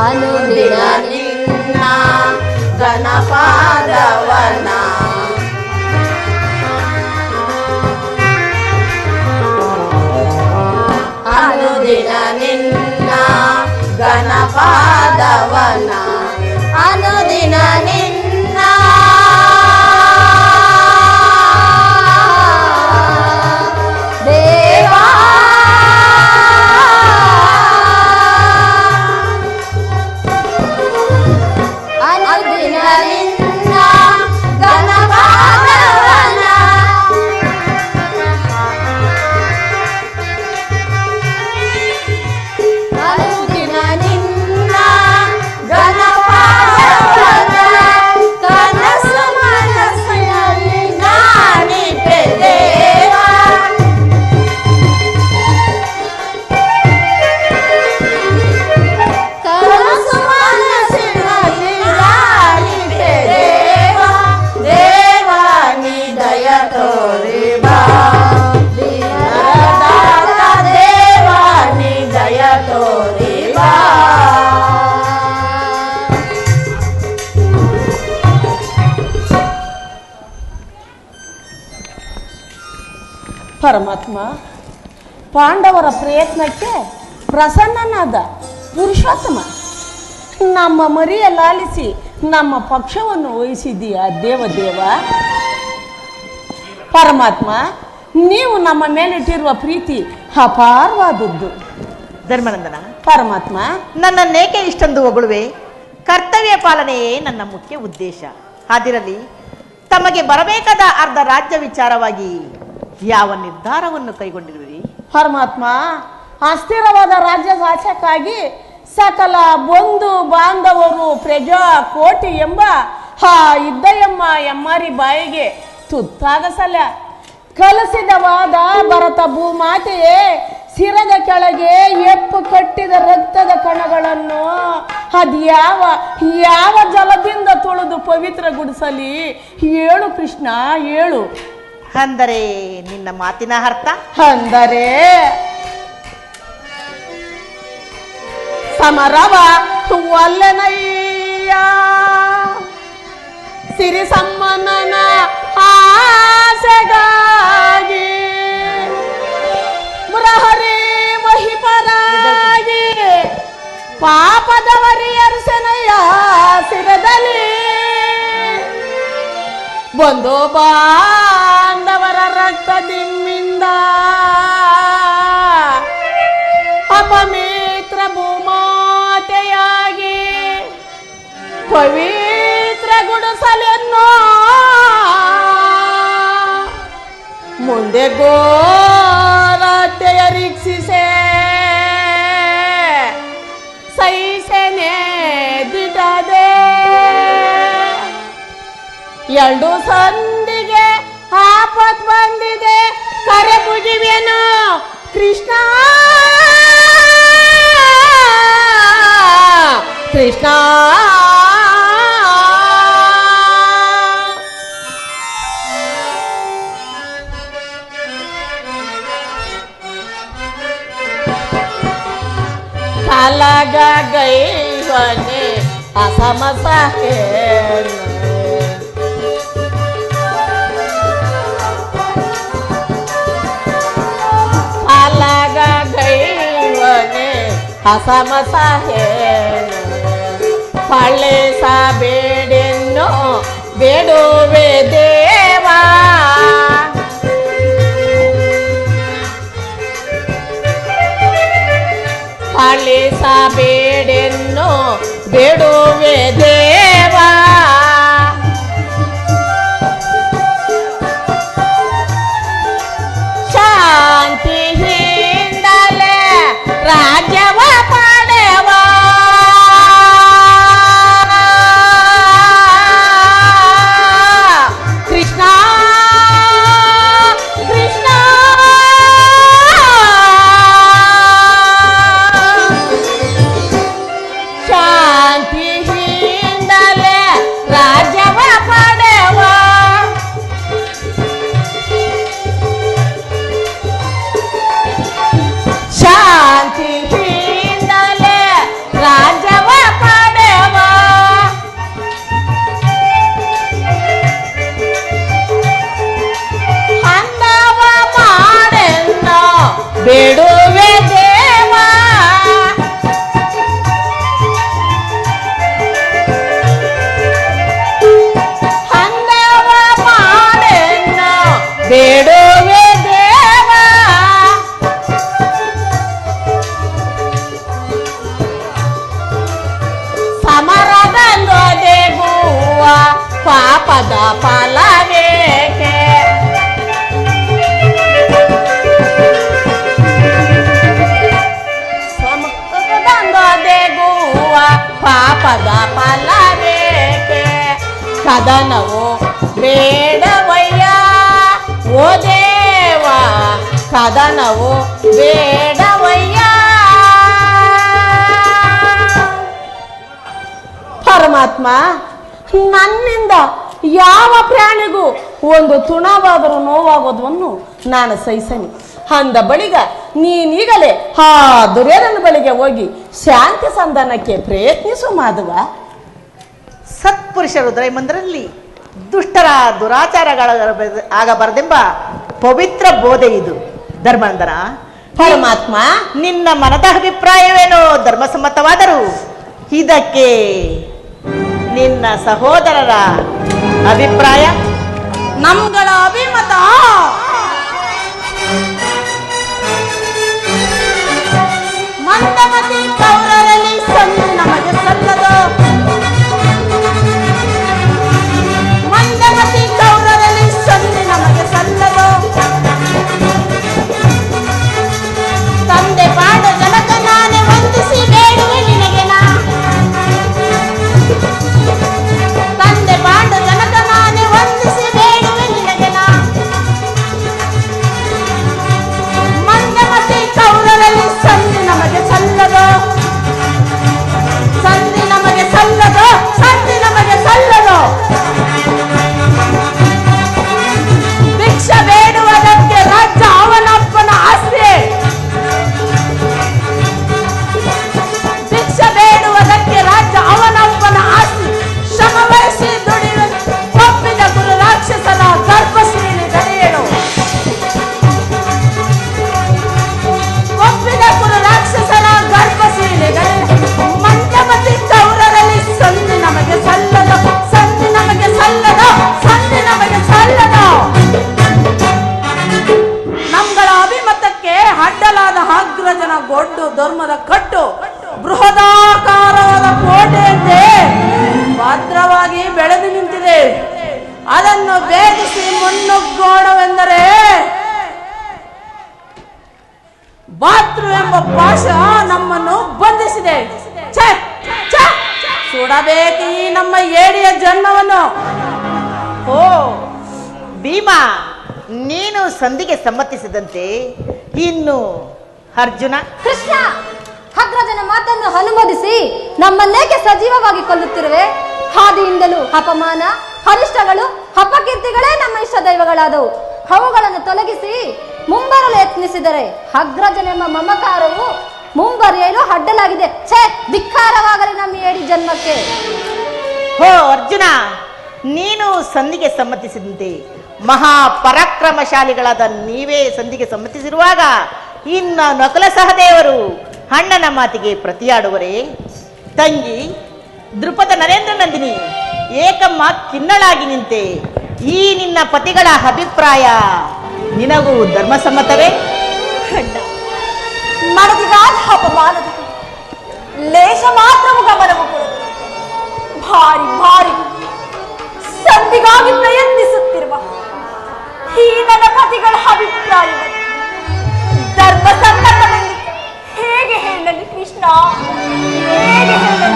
ಅನುದಿನ ನಿನ್ನ ಗಣಪಾದವನ ಅನುದಿನ ನಿನ್ನ ಗಣಪಾದವನ ಅನುದಿನ ನಿನ್ನ ದೇವಾ ಅನುದಿನ ನಿನ್ನ ಗಣಪಾದವನ ಅನುದಿನ ನಿನ್ನ ಓಡಿ ಬಾ. ಪರಮಾತ್ಮ ಪಾಂಡವರ ಪ್ರಯತ್ನಕ್ಕೆ ಪ್ರಸನ್ನನಾದ ಪುರುಷೋತ್ತಮ, ನಮ್ಮ ಮರಿಯ ಲಾಲಿಸಿ ನಮ್ಮ ಪಕ್ಷವನ್ನು ವಹಿಸಿದ್ದೀಯ ದೇವದೇವ. ಪರಮಾತ್ಮ, ನೀವು ನಮ್ಮ ಮೇಲಿಟ್ಟಿರುವ ಪ್ರೀತಿ ಅಪಾರವಾದದ್ದು. ಧರ್ಮನಂದನ, ಪರಮಾತ್ಮ, ನನ್ನನ್ನೇಕೆ ಇಷ್ಟೊಂದು ಹೊಗಳುವೆ? ಕರ್ತವ್ಯ ಪಾಲನೆಯೇ ನನ್ನ ಮುಖ್ಯ ಉದ್ದೇಶ. ಹಾದಿರಲಿ ತಮಗೆ ಬರಬೇಕಾದ ಅರ್ಧ ರಾಜ್ಯ ವಿಚಾರವಾಗಿ ಯಾವ ನಿರ್ಧಾರವನ್ನು ಕೈಗೊಂಡಿರುವಿರಿ? ಪರಮಾತ್ಮ, ಅಸ್ಥಿರವಾದ ರಾಜ್ಯ ಶಾಸಕ್ಕಾಗಿ ಸಕಲ ಬಂಧು ಬಾಂಧವರು ಪ್ರಜಾ ಕೋಟಿ ಎಂಬ ಆ ಇದ್ದಯಮ್ಮ ಎಮ್ಮಾರಿ ಬಾಯಿಗೆ ತುತ್ತಾಗಸಲ್ಲ. ಕಲಸಿದವಾದ ಭರತ ಭೂಮಾತೆಯೇ ಶಿರದ ಕೆಳಗೆ ಎಪ್ಪು ಕಟ್ಟಿದ ರಕ್ತದ ಕಣಗಳನ್ನು ಯಾವ ಜಲದಿಂದ ತೊಳೆದು ಪವಿತ್ರಗೊಳಿಸಲಿ? ಹೇಳು ಕೃಷ್ಣ, ಹೇಳು. ಅಂದರೆ ನಿನ್ನ ಮಾತಿನ ಅರ್ಥ? ಅಂದರೆ ಸಮರವ ಒಲ್ಲೆನಯ್ಯ ಸಿರಿ ಸಮ್ಮನನ ಆಸೆಗಾಗಿ ಮುರಹರಿ ಮಹಿಪರಾಗಿ ಪಾಪದವರಿ ಅರಸನಯ್ಯ ಸಿರದಲ್ಲಿ ಬಂದು ಬಾಂಧವರ ರಕ್ತದಿಮ್ಮಿಂದ ಅಪಮಿತ್ರ ಭೂಮಾತೆಯಾಗಿ ಪವಿತ್ರ ಗುಡಿಸಲೆನ್ನೋ ಮುಂದೆ ಗೋರತೆಯ ರೀಕ್ಷಿಸೆ ಸೈಸೆನೆ ದಿಟದೆ ಎರಡು ಸಂದಿಗೆ ಆಪತ್ ಬಂದಿದೆ ಕರೆ ಮುಗಿವೇನು ಕೃಷ್ಣ ಕೃಷ್ಣ. ಕಾಲಾಗ ಗೈವನೆ ಅಸಮಸ ಕಾಲಾಗ ಗೈವನೆ ಅಸಮಸ ಪಳ್ಳೆ ಬೇಡೆನ್ನು ಬೇಡುವೆ ದೇವಾ. ಪಾಲಿಸ ಬೇಡೆನ್ನು ಬೇಡುವೆ ದೇವಾ. ಶಾಂತಿಯಿಂದಲೇ ರಾಜ್ಯವ ಪಡೆವ ಕೃಷ್ಣ ಕೃಷ್ಣ. ಶಾಂತಿಯಿಂದಲೇ ರಾಜ್ಯವ ಪಡೆವ ಶಾಂತಿಯಿಂದಲೇ ರಾಜ್ಯವ ಪಡೆವ ಅಂದವ ಮಾಡೆನ್ನೋ ಬೇಡುವೆ ದೇವಾ. ಅಂದವ ಮಾಡೆನ್ನೋ ಬೇಡುವೆ ದೇವಾ. ಸಮರದೊದೆಗುವ ಪಾಪದ ಫಲವೇಕೆ? ಸಮರದೊದೆಗುವ ಪಾಪದ ಫಲವೇಕೆ? ಕದನವು ಬೇಡವಯ್ಯ ಓ ದೇವ, ಕದನವು ಬೇಡವಯ್ಯ. ಪರಮಾತ್ಮ, ನನ್ನಿಂದ ಯಾವ ಪ್ರಾಣಿಗೂ ಒಂದು ತುಣವಾದರೂ ನೋವಾಗೋದನ್ನು ನಾನು ಸಹಿಸನಿ. ಅಂದ ಬಳಿಗ ನೀನೀಗಲೇ ಆ ದುರ್ಯೋಧನ ಬಳಿಗೆ ಹೋಗಿ ಶಾಂತಿ ಸಂಧಾನಕ್ಕೆ ಪ್ರಯತ್ನಿಸು ಮಾಧವ. ಸತ್ಪುರುಷರು ದೊರೆಯುವುದರಲ್ಲಿ ದುಷ್ಟರ ದುರಾಚಾರಗಳ ಆಗಬಾರದೆಂಬ ಪವಿತ್ರ ಬೋಧೆ ಇದು. ಧರ್ಮಾಂಧರ, ಪರಮಾತ್ಮ, ನಿನ್ನ ಮನದ ಅಭಿಪ್ರಾಯವೇನೋ ಧರ್ಮಸಮ್ಮತವಾದರೂ ಇದಕ್ಕೆ ನಿನ್ನ ಸಹೋದರರ ಅಭಿಪ್ರಾಯ? ನಮ್ಗಳ ಅಭಿಮತ ಮಂದಮತಿ ಕೌರರಲ್ಲಿ ಸಂಧಿ ನಮಗೆ ಸಲ್ಲದು. ಮಂದಮತಿ ಕೌರರಲ್ಲಿ ಸಂಧಿ ನಮಗೆ ಸಲ್ಲದು. ತಂದೆ ಪಾಂಡ ಜನಕ ನಾನೇ ವಂದಿಸಿ ಬೇಡುವೆ ನಿನಗೆ ನಾ. ತಂದೆ ಪಾಂಡ ಜನಕ ನಾನೇ ವಂದಿಸಿ ಬೇಡುವೆ ನಿನಗೆ ನಾ. ಮಂದಮತಿ ಕೌರರಲ್ಲಿ ಸಂಧಿ ನಮಗೆ ಸಲ್ಲದು. ಸಂಧಿ ನಮಗೆ ಸಲ್ಲದು. ಸಂಧಿ ನಮಗೆ ಸಲ್ಲದು. ಭಿಕ್ಷೆ ಬೇಡುವುದಕ್ಕೆ ರಾಜ್ಯ ಅವನಪ್ಪನ ಆಸ್ತಿ. ಭಿಕ್ಷೆ ಬೇಡುವುದಕ್ಕೆ ರಾಜ್ಯ ಅವನಪ್ಪನ ಆಸ್ತಿ. ಶ್ರಮ ವಹಿಸಿ ದುಡಿಯುವ ಒಪ್ಪಿದ ಗುರು ರಾಕ್ಷಸನ ಗರ್ಭಶ್ರೀಲಿ ಗಡಿಯೇಳು. ಒಪ್ಪಿದ ಗುರು ರಾಕ್ಷಸನ ಗರ್ಭಶ್ರೀಲಿ ಗಡಿಯೇಳು. ಮಂದಮತಿ ಕೌರರಲ್ಲಿ ಸಂಧಿ ನಮಗೆ ಸಲ್ಲದು. ಸಂಧಿ ನಮಗೆ ಸಲ್ಲದು. ಸಂಧಿ ನಮಗೆ ಸಲ್ಲದು. ನಮ್ಗಳ ಅಭಿಮತಕ್ಕೆ ಅಡ್ಡಲಾದ ಅಗ್ರಜನ ಗೊಡ್ಡು ಧರ್ಮದ ಕಟ್ಟು ಬೃಹದಾಕಾರವಾದ ಕೋಟೆಯಂತೆ ಭದ್ರವಾಗಿ ಬೆಳೆದು ನಿಂತಿದೆ. ಅದನ್ನು ಭೇದಿಸಿ ಮುನ್ನುಗ್ಗೋಣವೆಂದರೆ ಬಾತ್ರು ಎಂಬ ಪಾಶ ನಮ್ಮನ್ನು ಬಂಧಿಸಿದೆ. ಛೆ, ಛೆ, ಸುಡಬೇಕು ಈ ನಮ್ಮ ಏಡಿಯ ಜನ್ಮವನ್ನು. ಓ ಭೀಮ, ನೀನು ಸಂಧಿಗೆ ಸಮ್ಮತಿಸಿದಂತೆ ಇನ್ನು ಅರ್ಜುನ? ಕೃಷ್ಣ, ಅಗ್ರಜನ ಮಾತನ್ನು ಅನುಮೋದಿಸಿ ನಮ್ಮನ್ನೇಕೆ ಸಜೀವವಾಗಿ ಕೊಲ್ಲುತ್ತಿರುವೆ? ಹಾದಿಯಿಂದಲೂ ಅಪಮಾನ, ಅರಿಷ್ಟಗಳು, ಅಪಕೀರ್ತಿಗಳೇ ನಮ್ಮ ಇಷ್ಟ ದೈವಗಳಾದವು. ಅವುಗಳನ್ನು ತೊಲಗಿಸಿ ಮುಂಬರಲು ಯತ್ನಿಸಿದರೆ ಅಗ್ರಜನೆಂಬ ಮಮಕಾರವು ಮುಂಬರಿಯಲು ಅಡ್ಡಲಾಗಿದೆ. ಛೇ, ಧಿಕ್ಕಾರವಾಗಲಿ ನಮ್ಮ ಏಡಿ ಜನ್ಮಕ್ಕೆ. ಹೋ ಅರ್ಜುನ, ನೀನು ಸಂಧಿಗೆ ಸಮ್ಮತಿಸಿದಂತೆ ಮಹಾಪರಾಕ್ರಮಶಾಲಿಗಳಾದ ನೀವೇ ಸಂಧಿಗೆ ಸಮ್ಮತಿಸಿರುವಾಗ ಇನ್ನ ನಕುಲ ಸಹದೇವರು ಅಣ್ಣನ ಮಾತಿಗೆ ಪ್ರತಿಯಾಡುವರೇ? ತಂಗಿ ದೃಪದ ನರೇಂದ್ರ ನಂದಿನಿ ಏಕಮ್ಮ ಖಿನ್ನಳಾಗಿ ನಿಂತೆ. ಈ ನಿನ್ನ ಪತಿಗಳ ಅಭಿಪ್ರಾಯ ನಿನಗೂ ಧರ್ಮಸಮ್ಮತವೇ? ಮನದಿಗಾದ ಅಪಮಾನದ ಲೇಷ ಮಾತ್ರವು ಗಮನವು ಕೊಡದು. ಭಾರಿ ಭಾರಿ ಸಂಧಿಗಾಗಿ ಪ್ರಯತ್ನಿಸುತ್ತಿರುವ ಈ ನನ್ನ ಪತಿಗಳ ಅಭಿಪ್ರಾಯವನ್ನು ಧರ್ಮಸಮ್ಮತವೆಂದು ಹೇಗೆ ಹೇಳಲಿ ಕೃಷ್ಣ? ಹೇಗೆ ಹೇಳಲಿ?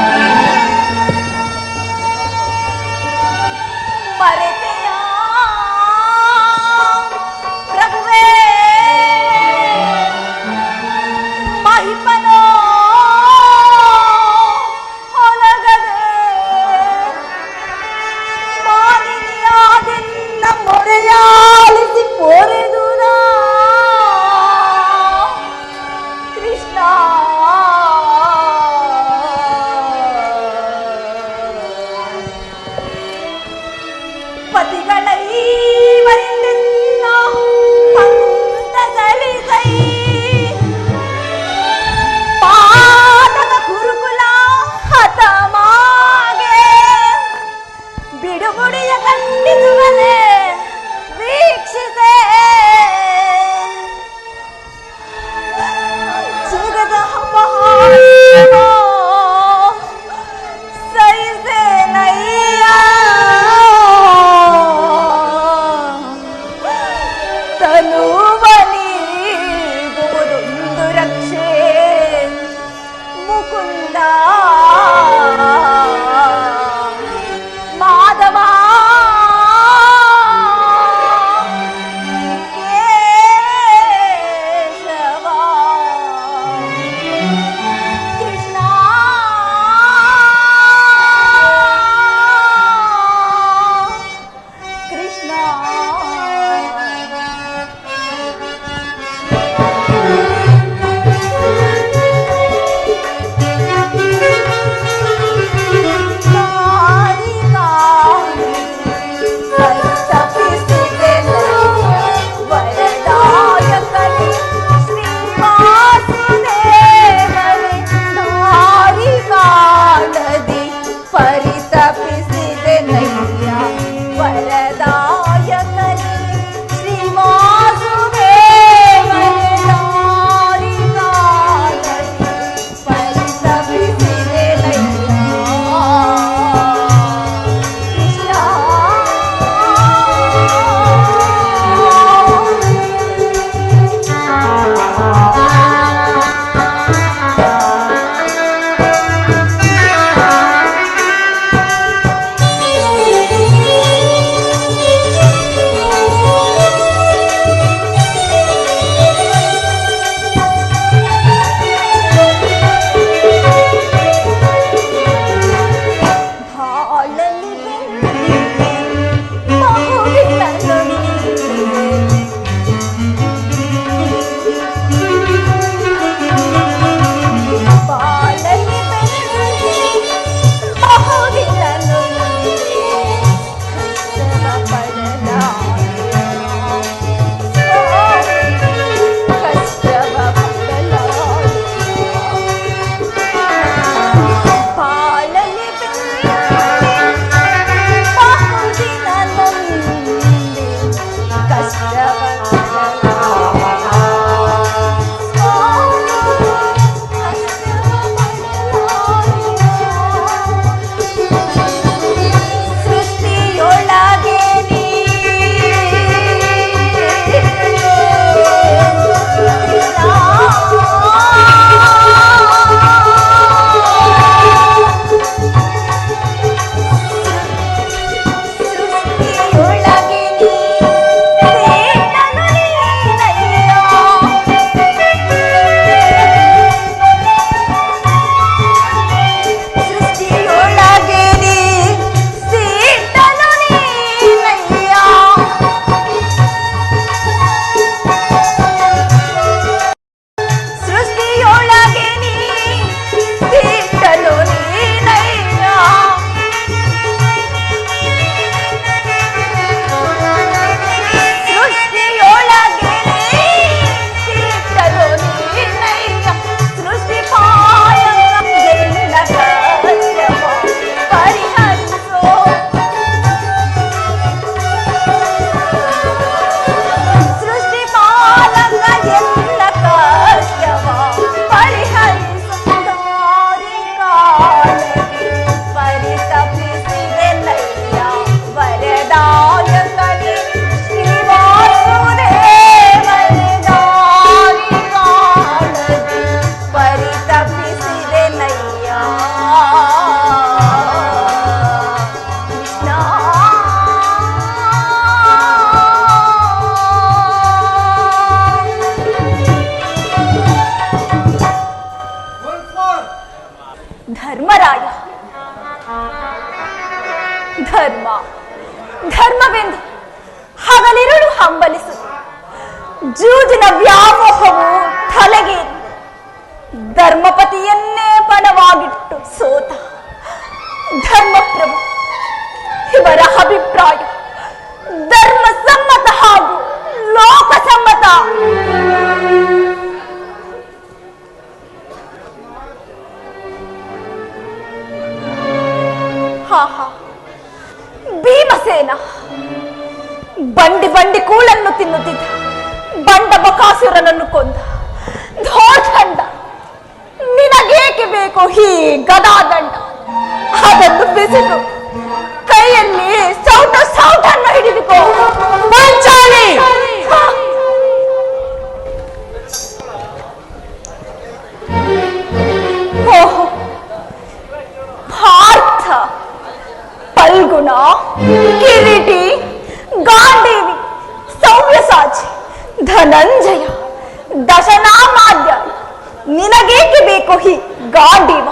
ಮರೆತೆಯ ಪ್ರಭುವೇ, ಮಹಿಮನೋ ಹೊಲಗದೆ ಮಾಲಿನಿಯಾದೆನ್ನ ಮೊರೆಯಾಲಿಸಿ ಪೊರೆದುನ ಕೃಷ್ಣ. ಪತಿಗಳ ಈವರಿನ್ನ ಪಂತ ಸಲಿಸೈ ಪಾದಕ ಗುರುಕುಲ ಹತಮಾಗೆ ಬಿಡುಗುಡಿಯ ಖಂಡಿಸುವನೆ ವೀಕ್ಷಿಸೆ. ಜಗದ ಅಪಹಾರ ಸಹಿಸೆ ನಯ್ಯ. ತನುವನಿಗುವುದೊಂದು ರಕ್ಷೆ ಮುಕುಂದ ಮಾಧವ ಕೇಶವ ಕೃಷ್ಣ. ಕೃಷ್ಣ ಧರ್ಮರಾಯ ಧರ್ಮ ಧರ್ಮವೆಂದು ಹಗಲಿರುಳು ಹಂಬಲಿಸು ಜೂಜಿನ ವ್ಯಾಮೋಹವು ತಲೆಗೆ ಧರ್ಮಪತಿಯನ್ನೇ ಪಣವಾಗಿಟ್ಟು ಸೋತ ಧರ್ಮಪ್ರಭು ಇವರ ಅಭಿಪ್ರಾಯ ಧರ್ಮ ಸಮ್ಮತ ಹಾಗೂ ಲೋಕಸಮ್ಮತ. ಭೀಮಸೇನ ಬಂಡಿ ಬಂಡಿ ಕೂಳನ್ನು ತಿನ್ನುತ್ತಿದ್ದ ಬಂಡ ಬಕಾಸುರನನ್ನು ಕೊಂದ ಧೋರ್ಖಂಡ. ನಿನಗೇಕೆ ಬೇಕು ಈ ಗದಾದಂಡ? ಅದನ್ನು ಬಿಸಿದು ಕೈಯಲ್ಲಿ ಸೌಟನ್ನು ಹಿಡಿದುಕೋ. ಪಾಂಚಾಲಿ ಓಹೋ, ಪಾರ್ಥ, ಫಲ್ಗುಣ, ಕಿರೀಟಿ, ಗಾಂಡೀವಿ, ಸೌಮ್ಯಸಾಚಿ, ಧನಂಜಯ, ದಶನಾಮಾದ್ಯ, ನಿನಗೇಕೆ ಬೇಕು ಈ ಗಾಂಡೀವ?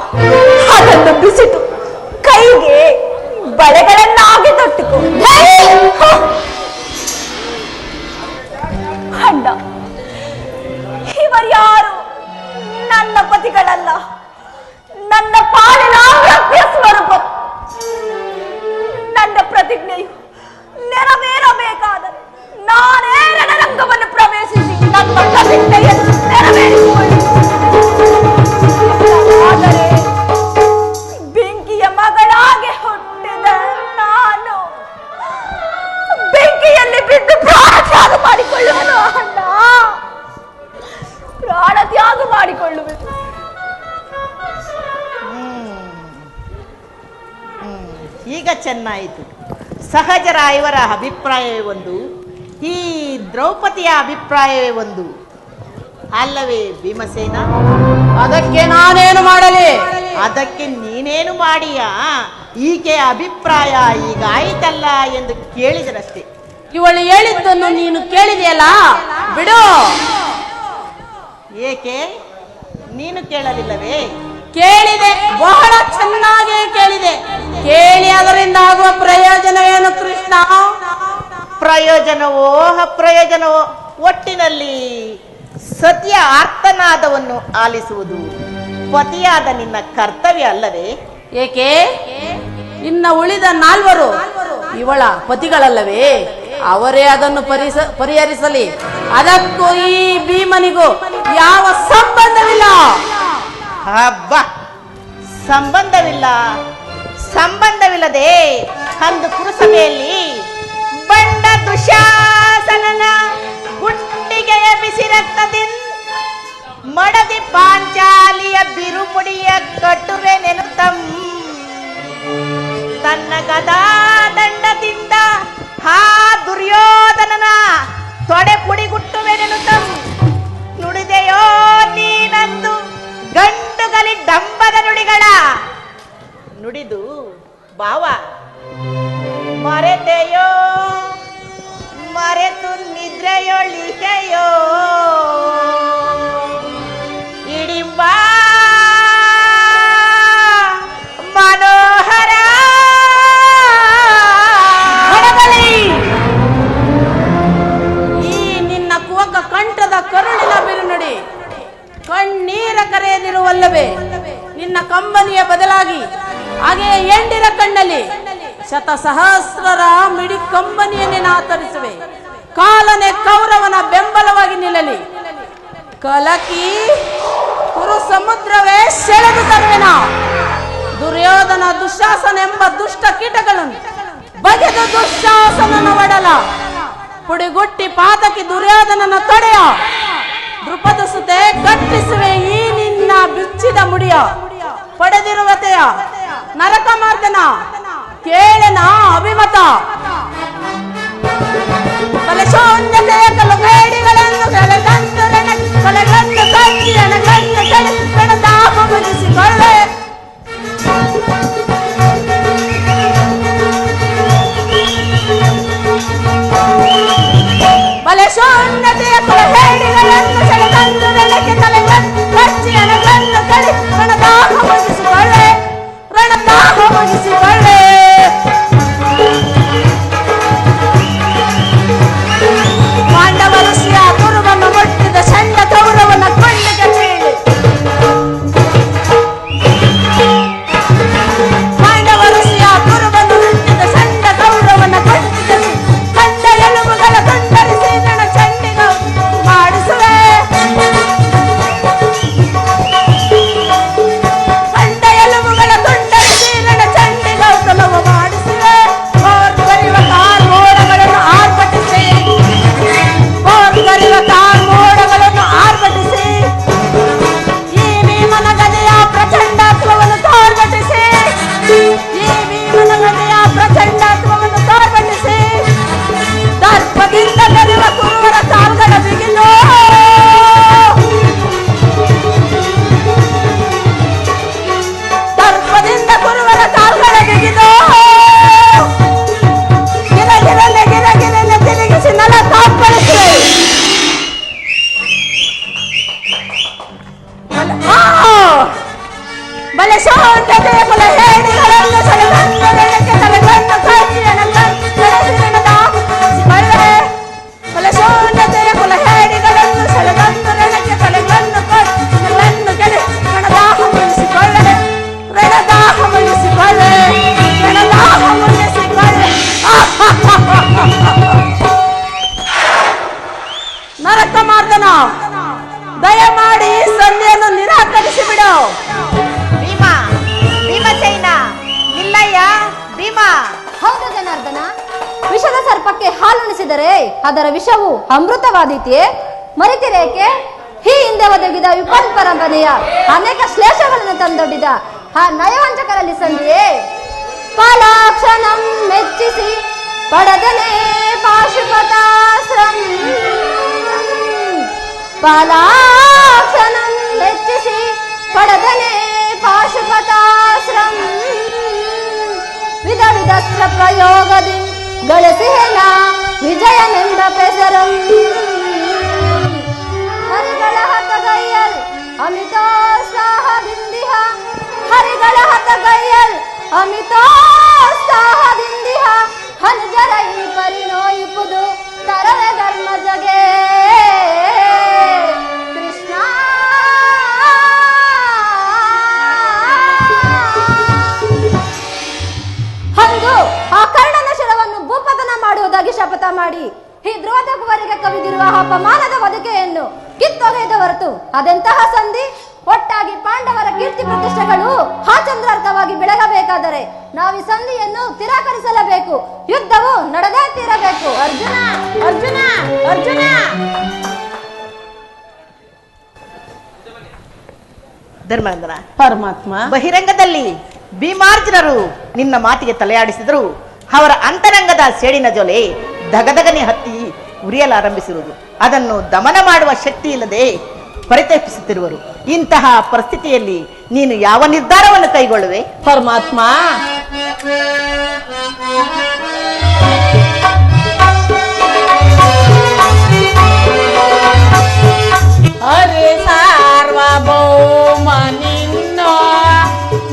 ಅದನ್ನು ಬಿಸಿತು ಕೈಗೆ ಬಳೆಗಳನ್ನಾಗಿ ತೊಟ್ಟುಕೋ. ಅಣ್ಣ, ಇವರ್ಯಾರು ನನ್ನ ಪತಿಗಳಲ್ಲ, ನನ್ನ ಪಾಲಿನ ಅಮೃತ ಸ್ವರೂಪ. ನನ್ನ ಪ್ರತಿಜ್ಞೆಯು ನೆರವೇರಬೇಕಾದರೆ ನಾನೇ ರಣರಂಗವನ್ನು ಪ್ರವೇಶಿಸಿ ನನ್ನ ಪ್ರತಿಜ್ಞೆಯನ್ನು ನೆರವೇರಿಸಿಕೊಳ್ಳಿ. ಆದರೆ ಬೆಂಕಿಯ ಮಗಳಾಗಿ ಹುಟ್ಟಿದ ನಾನು ಬೆಂಕಿಯಲ್ಲಿ ಬಿದ್ದು ಪ್ರಾಣ ತ್ಯಾಗ ಮಾಡಿಕೊಳ್ಳುವೆನು ಅಣ್ಣ, ಪ್ರಾಣ ತ್ಯಾಗ ಮಾಡಿಕೊಳ್ಳುವೆನು. ಈಗ ಚೆನ್ನಾಯಿತು. ಸಹಜರ ಇವರ ಅಭಿಪ್ರಾಯವೇ ಒಂದು, ಈ ದ್ರೌಪದಿಯ ಅಭಿಪ್ರಾಯವೇ ಒಂದು ಅಲ್ಲವೇ ಭೀಮಸೇನ? ಅದಕ್ಕೆ ನಾನೇನು ಮಾಡಲಿ? ಅದಕ್ಕೆ ನೀನೇನು ಮಾಡಿಯಾ? ಈಕೆ ಅಭಿಪ್ರಾಯ ಈಗಾಯಿತಲ್ಲ ಎಂದು ಕೇಳಿದರಷ್ಟೇ. ಇವಳು ಹೇಳಿದ್ದನ್ನು ನೀನು ಕೇಳಿದೆಯಲ್ಲ, ಬಿಡು. ಏಕೆ ನೀನು ಕೇಳಲಿಲ್ಲವೇ? ಕೇಳಿದೆ, ಬಹಳ ಚೆನ್ನಾಗಿ ಕೇಳಿದೆ. ಕೇಳಿ ಅದರಿಂದ ಆಗುವ ಪ್ರಯೋಜನವೇನು ಕೃಷ್ಣ? ಪ್ರಯೋಜನವೋ ಅಪ್ರಯೋಜನವೋ, ಒಟ್ಟಿನಲ್ಲಿ ಸತ್ಯ ಆರ್ತನಾದವನ್ನು ಆಲಿಸುವುದು ಪತಿಯಾದ ನಿನ್ನ ಕರ್ತವ್ಯ ಅಲ್ಲವೇ? ಏಕೆ ಇನ್ನ ಉಳಿದ ನಾಲ್ವರು ಇವಳ ಪತಿಗಳಲ್ಲವೇ? ಅವರೇ ಅದನ್ನು ಪರಿಹರಿಸಲಿ. ಅದಕ್ಕೂ ಈ ಭೀಮನಿಗೂ ಯಾವ ಸಂಬಂಧವಿಲ್ಲ. ಹಬ್ಬ, ಸಂಬಂಧವಿಲ್ಲದೆ ಅಂದು ಕುರುಸಭೆಯಲ್ಲಿ ಬಂಡ ದುಶಾಸನನ ಗುಂಡಿಗೆಯ ಬಿಸಿ ರಕ್ತದಿಂದ ಮಡದಿ ಪಾಂಚಾಲಿಯ ಬಿರುಮುಡಿಯ ಕಟ್ಟುವೆ ನೆನುತಂ ತನ್ನ ಗದಾದಂಡದಿಂದ ಆ ದುರ್ಯೋಧನನ ತೊಡೆ ಪುಡಿಗುಟ್ಟುವೆ ನೆನುತಂ ನುಡಿದೆಯೋ ನೀನಂದು ಗಂಡುಗಲಿ ಡಂಬದ ನುಡಿಗಳ ನುಡಿದು ಭಾವ ಮರೆತೆಯೋ ಮರೆತು ನಿದ್ರೆಯೊಳಿಕೆಯೋ ಇಡಿಂಬ ಮನೋಹರ ಈ ನಿನ್ನ ಕುವಕ ಕಂಠದ ಕರುಳಿನ ಬಿರುನುಡಿ ಕಣ್ಣೀರ ಕರೆಯದಿರುವಲ್ಲವೇ? ನಿನ್ನ ಕಂಬನಿಯ ಬದಲಾಗಿ ಹಾಗೆ ಎಂಡಿರ ಕಣ್ಣಲ್ಲಿ ಶತಸಹಸ್ರರ ಮಿಡಿ ಕಂಬನಿಯನ್ನೇ ನಾತರಿಸುವೆ. ಕಾಲನೆ ಕೌರವನ ಬೆಂಬಲವಾಗಿ ನಿಲ್ಲಲಿ. ಕಲಕಿ ಕುರು ಸಮುದ್ರವೇ ಸೆಳೆದು ತರುವೆನ. ದುರ್ಯೋಧನ ದುಶಾಸನ ಎಂಬ ದುಷ್ಟ ಕೀಟಗಳನ್ನು ಬಗೆದು ದುಶಾಸನನ ಒಡಲ ಪುಡಿಗುಟ್ಟಿ ಪಾತಕಿ ದುರ್ಯೋಧನನ ತೊಡೆಯ ದೃಪದ ಸುತೆ ಕಟ್ಟಿಸುವೆ. ಈ ನಿನ್ನ ಬಿಚ್ಚಿದ ಮುಡಿಯ ಪಡೆದಿರುವತೆಯ ನರಕ ಮಾರ್ದನ ಕೇಳನ ಅಭಿಮತ. ಬಲಶೋನ್ಯತೆಯ ಕಲುಬೇಡಿಗಳನ್ನು ಕಲೆಗಂದು ಕಲೆಗಂದು ಕಚ್ಚಿ ಎಣಗಂದು ಕಣದಾಪ ಮುಗಿಸಿಕೊಳ್ಳೆ. ಬಲಶೋನ್ಯತೆಯ ಕಲುಬೇಡಿಗಳನ್ನು ಸೆಳೆಗಂದು ನೆಲಕ್ಕೆ ಕಲೆಗಂದು ಕಚ್ಚಿ ಎಣಗಂದು ಕಣದಾಪ ಮುಗಿಸಿಕೊಳ್ಳೆ. ಬಲಶಾಂತತೆಯ ಕುಲ ಹೇಡಿಗಳನ್ನು ಸೆಳೆದಂದು ನೆಲಕ್ಕೆ ತಲೆಗಣ್ಣು ಕಟ್ಟಿಯನ ಕಡೆಸಿ ನನ್ನ ದಾಹಗೊಳಿಸಿಕೊಳ್ಳೆ. ಬಲಶಾಂತತೆಯ ಕುಲ ಹೇಡಿಗಳನ್ನು ಸೆಳೆದಂದು ನೆಲಕ್ಕೆ ತಲೆಗಣ್ಣು ಕಟ್ಟಿ ನೆಲನ್ನು ಕೆಡಿಸಿ ನನ್ನ ದಾಹಗೊಳಿಸಿಕೊಳ್ಳೆ. ರಣದಾಹಗೊಳಿಸಿಕೊಳ್ಳೆ. ರಣದಾಹಗೊಳಿಸಿಕೊಳ್ಳೆ. ನರಕ ಮಾರ್ದನ, ದಯಮಾಡಿ ಸಂಧಿಯನ್ನು ನಿರಾಕರಿಸಿ ಬಿಡು. ಭೀಮಾ, ಭೀಮಸೇನ, ನಿಲ್ಲಯ್ಯ ಭೀಮಾ. ಹೌದು ಜನಾರ್ದನ, ವಿಷದ ಸರ್ಪಕ್ಕೆ ಹಾಲುಣಿಸಿದರೆ ಅದರ ವಿಷವು ಅಮೃತವಾದೀತೆಯೇ? ಮರಿತಿರೇಕೆ? ಈ ಹಿಂದೆ ಒದಗಿದ ವಿಪನ್ ಪರಂಪರೆಯ ಅನೇಕ ಶ್ಲೇಷಗಳನ್ನು ತಂದೊಡ್ಡಿದ ಆ ನಯವಂಚಕರಲ್ಲಿ ಸಂಧಿಯೇ? ಪಾಲಾಕ್ಷಣಂ ಮೆಚ್ಚಿಸಿ ಪಡೆದನೆ ಪಾಶುಪತಾಶ್ರಂ. ಪಾಲಾಕ್ಷಣಂ ಮೆಚ್ಚಿಸಿ ಪಡೆದನೆ ಪಾಶುಪತಾಶ್ರಂ. ವಿಧ ವಿಧಸ್ತ್ರ ಪ್ರಯೋಗದಿ ಗಳಿಸಿಹೆನ ವಿಜಯನೆಂಬ ಪೆಸರಂ. ಹರಿಗಳ ಹತಗೈಯಲ್ ಅಮಿತೋತ್ಸಾಹದಿಂದಿಹ. ಹರಿಗಳ ಹತಗೈಯಲ್ ಅಮಿತೋತ್ಸಾಹದಿಂದಿಹ. ಹನುಜರ ಈ ಪರಿನೋಯಿಪುದು ತರವೆ ಧರ್ಮ ಜಗೆ. ಕೃಷ್ಣ ಹಂದು ಆ ಕರ್ಣನ ಶಿರವನ್ನು ಭೂಪತನ ಮಾಡುವುದಾಗಿ ಶಪಥ ಮಾಡಿ ಈ ಧ್ರುವದಗುವರೆಗೆ ಕವಿದಿರುವ ಅಪಮಾನದ ಬದುಕೆಯನ್ನು ಕಿತ್ತೊಗೆದ ಹೊರತು ಅದೆಂತಹ ಸಂಧಿ? ಒಟ್ಟಾಗಿ ಪಾಂಡವರ ಕೀರ್ತಿ ಪ್ರತಿಷ್ಠೆಗಳು ಚಂದ್ರಾರ್ಥವಾಗಿ ಬೆಳಗಬೇಕಾದರೆ ನಾವು ಈ ಸಂಧಿಯನ್ನು ತಿರಸ್ಕರಿಸಲೇಬೇಕು. ಯುದ್ಧವು ನಡೆದೇ ತೀರಬೇಕು. ಅರ್ಜುನ ಅರ್ಜುನ ಅರ್ಜುನ. ಧರ್ಮನಂದನ, ಪರಮಾತ್ಮ, ಬಹಿರಂಗದಲ್ಲಿ ಭೀಮಾರ್ಜುನರು ನಿನ್ನ ಮಾತಿಗೆ ತಲೆಯಾಡಿಸಿದರು. ಅವರ ಅಂತರಂಗದ ಸೇಡಿನ ಜೊಲೆ ದಗದಗನೆ ಹತ್ತಿ ಉರಿಯಲಾರಂಭಿಸಿರುವುದು. ಅದನ್ನು ದಮನ ಮಾಡುವ ಶಕ್ತಿ ಇಲ್ಲದೆ ಪರಿತಪಿಸುತ್ತಿರುವರು. ಇಂತಹ ಪರಿಸ್ಥಿತಿಯಲ್ಲಿ ನೀನು ಯಾವ ನಿರ್ಧಾರವನ್ನು ಕೈಗೊಳ್ಳುವೆ? ಪರಮಾತ್ಮ, ಹರಿ ಸಾರ್ವಭೌಮ ನಿನ್ನ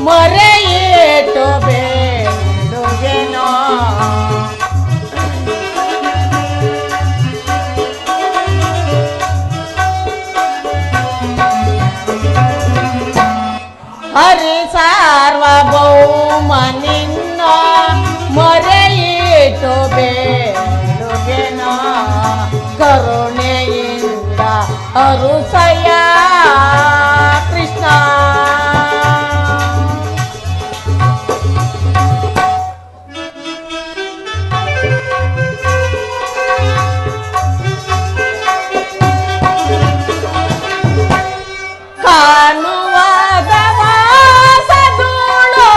ಮರೆಯಿಟ್ಟು ಬೇಡುವೆನೋ. ಹರಿ ಸಾರ್ವಭೌಮ ನಿನ್ನ ಮರೆಯಿಟ್ಟು ಬೇಡುವೆನೋ. ಕರುಣೆಯಿಂದ ಅರುಸಯ ಕೃಷ್ಣ. ಕಾಣುವಾದ ವಾಸದೂಳು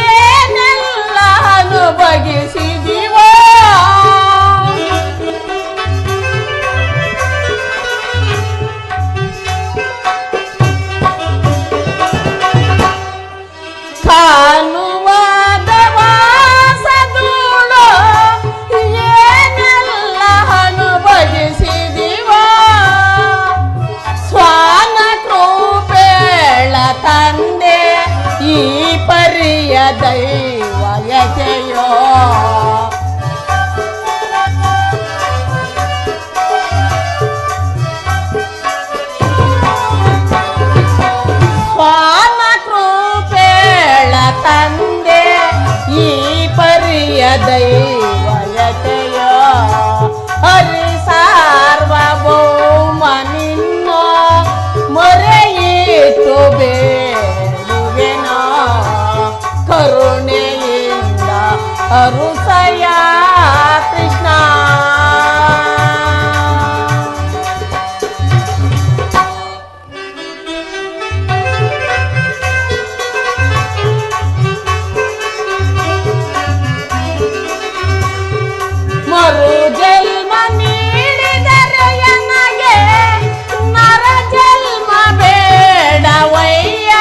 ಏನೆಲ್ಲ ಅನುಭವಿಸಿದಿವೋ. ಕಾಣುವಾದ ವಾಸದೂಳು ಏನೆಲ್ಲ ಅನುಭವಿಸಿದಿವೋ. ಸ್ವಾನ ಕೃಪೇಳ ತಂದೆ ಈ ಪರಿಯ ದೈವಯತೆಯೋ. ಸ್ವಾನ ಕೃಪೇಳ ತಂದೆ ಈ ಪರಿಯ ದೈವಯತೆಯೋ. ಹರಿ ಸಾರ್ವಭೌಮ ನಿನ್ನ ಮರೆಯಿಟ್ಟು ಬೇಡುವೆನೋ. ಕರುಣೆಯಿಂದ ಅರುಸಯ ಕೃಷ್ಣ. ಮರು ಜನ್ಮ ನೀಡಿದರೆ ನನಗೆ ನರ ಜನ್ಮ ಬೇಡವಯ್ಯ.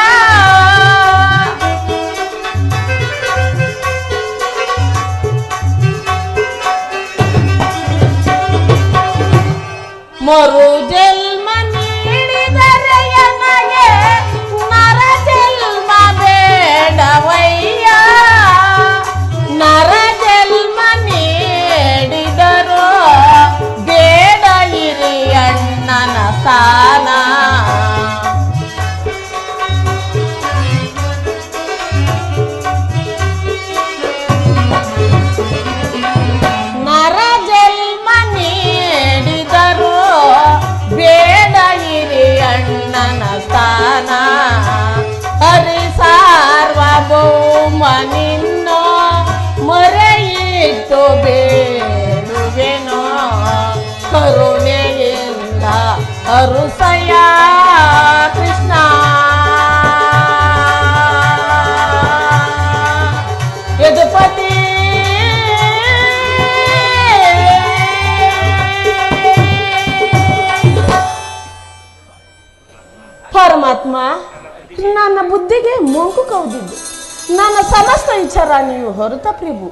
ಬುದ್ಧಿಗೆ ಮಂಕು ಕೌದಿದ್ದು. ನನ್ನ ಸಮಸ್ತ ವಿಚಾರ ನೀವು ಹೊರತ ಪ್ರಭು.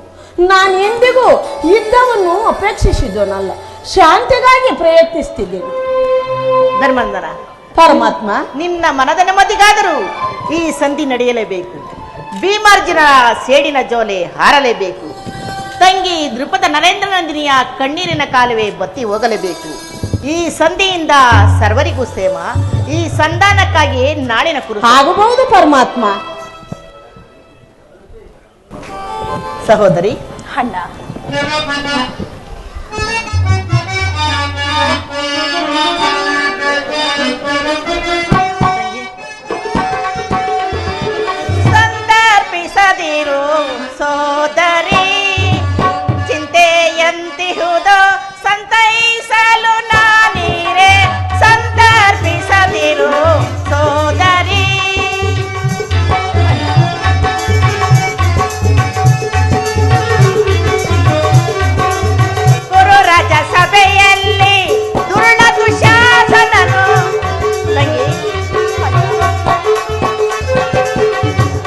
ನಾನು ಎಂದಿಗೂ ಯುದ್ಧವನ್ನು ಅಪೇಕ್ಷಿಸಿದನಲ್ಲ, ಶಾಂತಿಗಾಗಿ ಪ್ರಯತ್ನಿಸ್ತಿದ್ದೇನೆ. ಧರ್ಮಂದರ, ಪರಮಾತ್ಮ, ನಿನ್ನ ಮನದ ನೆಮ್ಮದಿಗಾದರೂ ಈ ಸಂಧಿ ನಡೆಯಲೇಬೇಕು. ಭೀಮಾರ್ಜುನ ಸೇಡಿನ ಜೋಲೆ ಹಾರಲೇಬೇಕು. ತಂಗಿ ದೃಪದ ನರೇಂದ್ರ ನಂದಿನಿಯ ಕಣ್ಣೀರಿನ ಕಾಲುವೆ ಬತ್ತಿ ಹೋಗಲೇಬೇಕು. ಈ ಸಂಧಿಯಿಂದ ಸರ್ವರಿಗೂ ಸೇಮ. ಈ ಸಂಧಾನಕ್ಕಾಗಿ ನಾಳಿನ ಕುರು ಆಗಬಹುದು ಪರಮಾತ್ಮ. ಸಹೋದರಿ ಅಣ್ಣ, ಸಂದರ್ಪಿಸದಿರು ಸೋದರಿ, ಚಿಂತೆಯಂತಿಹುದು ಸಂತೈಸಲು ನಾನೀರೆ. ಸಂದರ್ಪಿಸದಿರು ಸೋದರಿ. ಗುರು ರಾಜ ಸಭೆಯಲ್ಲಿ ದುರ್ಣ ದುಶಾಸನನು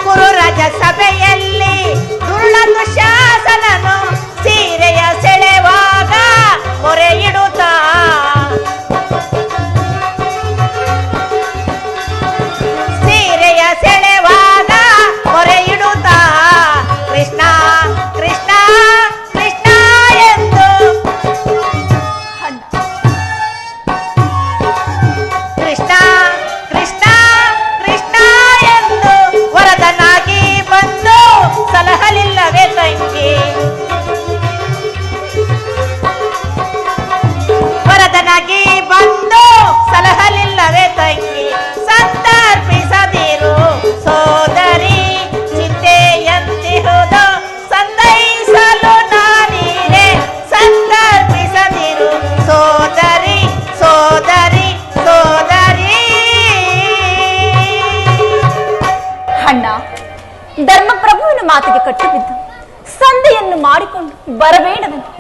ಗುರು ರಾಜ ಸಭೆಯಲ್ಲಿ ದುರ್ಣ ದುಶಾಸನನು ಸೀರೆಯ ಸೆಳೆವಾಗ ಮೊರೆ ಇಡುತ್ತಾ ಸೀರೆಯ ಸೆಳೆವಾಗ ಮೊರೆ ಇಡುತ್ತಾ ಕೃಷ್ಣ ಕೃಷ್ಣ ಕೃಷ್ಣ ಎಂದು ಕೃಷ್ಣ ಕೃಷ್ಣ ಕೃಷ್ಣ ಎಂದು ವರದನಾಗಿ ಬಂದು ಸಲಹಲಿಲ್ಲವೇ ತಂಗಿ? ವರದನಾಗಿ ಬಂದು ಸಲಹಲಿಲ್ಲವೇ ತಂಗಿ? ಸಂದರ್ಪಿಸದಿರು ಸೋದರಿ, ಚಿಂತೆಯಂತಿಹುದು ಸಂತೈಸಲು ನಾನೀರೆ. ಸಂದರ್ಪಿಸದಿರು ಸೋದರಿ ಸೋದರಿ ಸೋದರಿ. ಅಣ್ಣ, ಧರ್ಮಪ್ರಭುವಿನ ಮಾತಿಗೆ ಕಟ್ಟುಬಿದ್ದು ಸಂಧಿಯನ್ನು ಮಾಡಿಕೊಂಡು ಬರಬೇಡವೆಂದು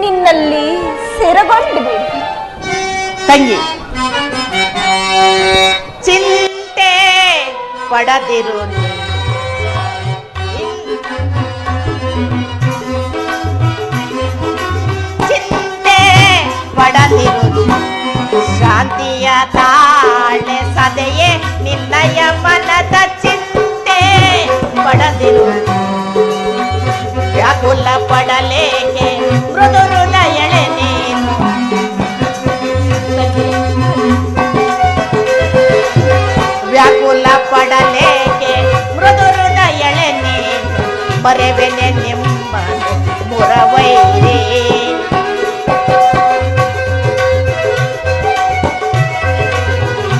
ನಿನ್ನಲ್ಲಿ ಸೆರಗೊಂಡು ಬೇಡ. ತಂಗಿ, ಚಿಂತೆ ಪಡದಿರು. ಚಿಂತೆ ಪಡದಿರು. ಶಾಂತಿಯ ತಾಳೆ ಸದೆಯೇ ನಿನ್ನಯ ಮನದ ಚಿಂತೆ ಪಡದಿರು. ವ್ಯಾಕುಲ ಪಡಲೇಕೆ ಮೃದು ಹೃದಯಳೆ ನೀನು. ವ್ಯಾಕುಲ ಪಡಲೇಕೆ ಮೃದು ಹೃದಯಳೆ ನೀನು. ಮರೆವೆನೆ ನಿಮ್ಮನು ಮುರವೈರಿ.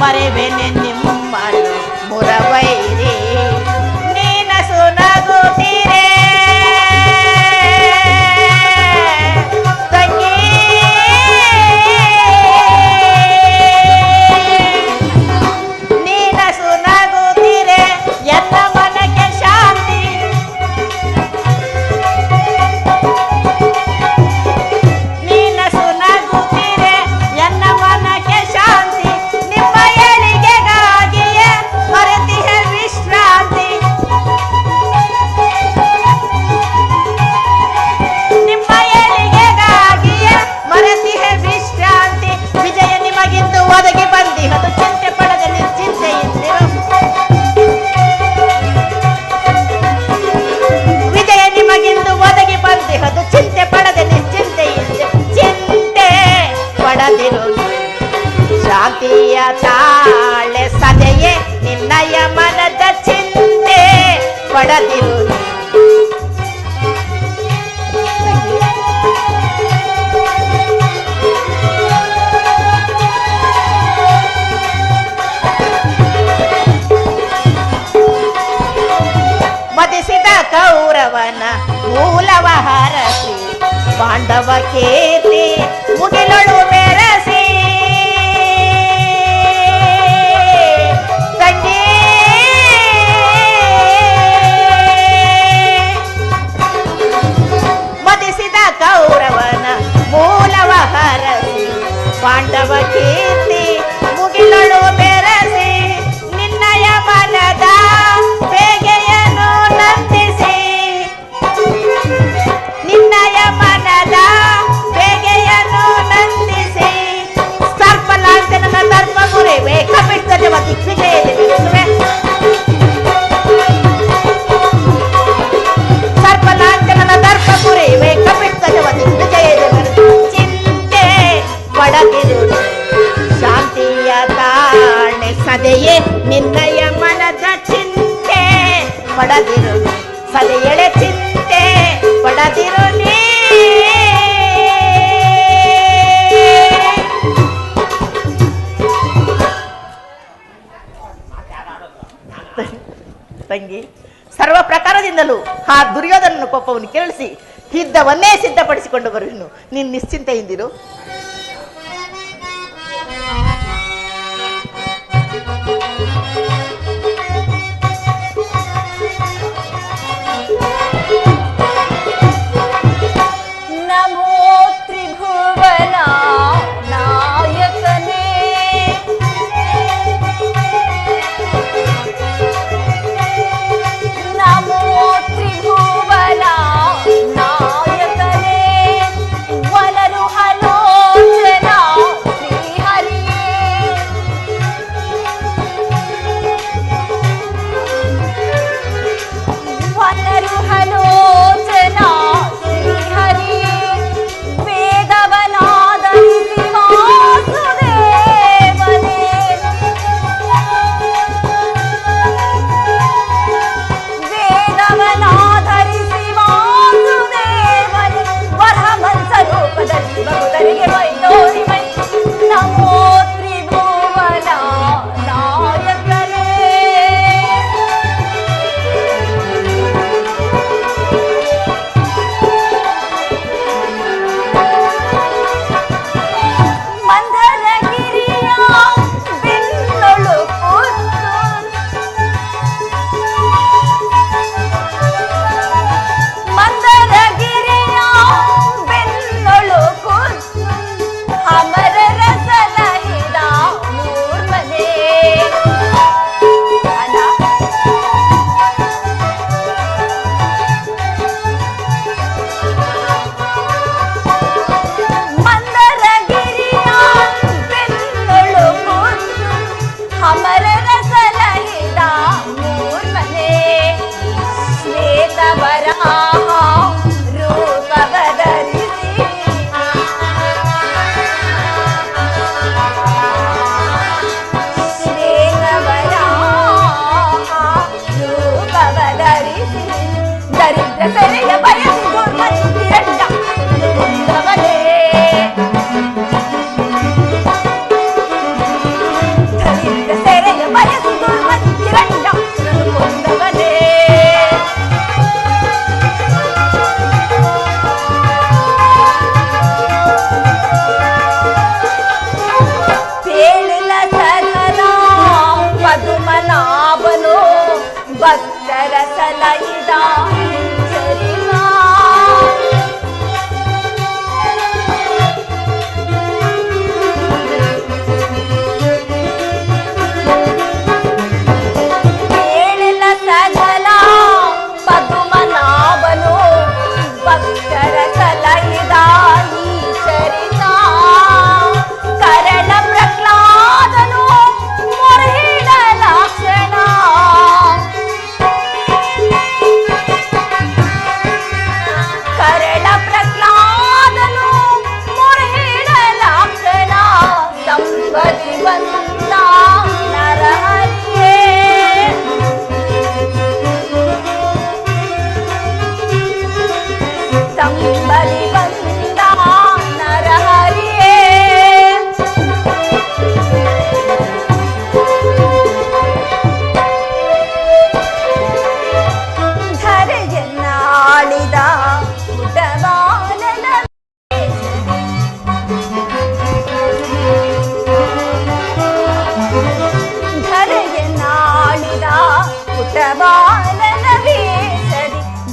ಮರೆವೆನೆ ನಿಮ್ಮನು ಮುರವೈರಿ. ನೀನಸು ನಗುತ್ತೀರೆ ತಂಗಿ. ನೀನಸು ನಗುತ್ತೀರೆ ಎನ್ನ ಮನಕ್ಕೆ ಶಾಂತಿ. ನೀನಸು ನಗುತ್ತೀರೆ ಎನ್ನ ಮನಕ್ಕೆ ಶಾಂತಿ. ನಿಮ್ಮ ಏಳಿಗೆಗಾಗಿಯೇ ಮರೆತಿಹೆ ವಿಶ್ರಾಂತಿ. ನಿಮ್ಮ ಏಳಿಗೆಗಾಗಿಯೇ ಮರೆತಿಹೆ ವಿಶ್ರಾಂತಿ. ವಿಜಯ ನಿಮಗಿಂದು ಒದಗಿ ಬಂದಿಹದು, ಚಿಂತೆ ಪಡದೆ ನಿಶ್ಚಿಂತೆಯಿಂದಿರು. ವಿಜಯ ನಿಮಗಿಂದು ಒದಗಿ ಬಂದಿಹದು, ಚಿಂತೆ ಪಡದೆ ನಿಶ್ಚಿಂತೆಯಿಂದಿರು. ಚಿಂತೆ ಪಡದಿರು. ಶಾಂತಿಯ ತಾಳೆ ಸದೆಯೇ ನಿನ್ನಯ ಮನದ ಚಿಂತೆ ಪಡದಿರು. ಮದಿಸಿದ ಕೌರವನ ಮೂಲವ ಹರಸಿ, ಪಾಂಡವ ಕೀರ್ತಿ ಮುಗಿಲೊಳು ಮೆರಸಿ. ತಂಗಿ, ಮದಿಸಿದ ಕೌರವನ ಮೂಲವ ಹರಸಿ, ಪಾಂಡವ ಕೀರ್ತಿ ಮುಗಿಲೊಳು ಮೆರಸಿ. ನಿನ್ನಯ ಮನದ ಪಡದಿರು ಸದೆ ಎಳೆ ಚಿಂತೆ ಪಡದಿರು ನೀ ತಂಗಿ. ಸರ್ವ ಪ್ರಕಾರದಿಂದಲೂ ಆ ದುರ್ಯೋಧನನ ಕೋಪವನ್ನು ಕೆರಳಿಸಿ ಯುದ್ಧವನ್ನೇ ಸಿದ್ಧಪಡಿಸಿಕೊಂಡು ಬರುವೆನು. ನೀನು ನಿಶ್ಚಿಂತೆಯಿಂದಿರು.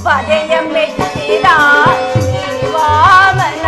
ಬಗೆಯ ಮೆಟ್ಟಿದ ವಾಮನ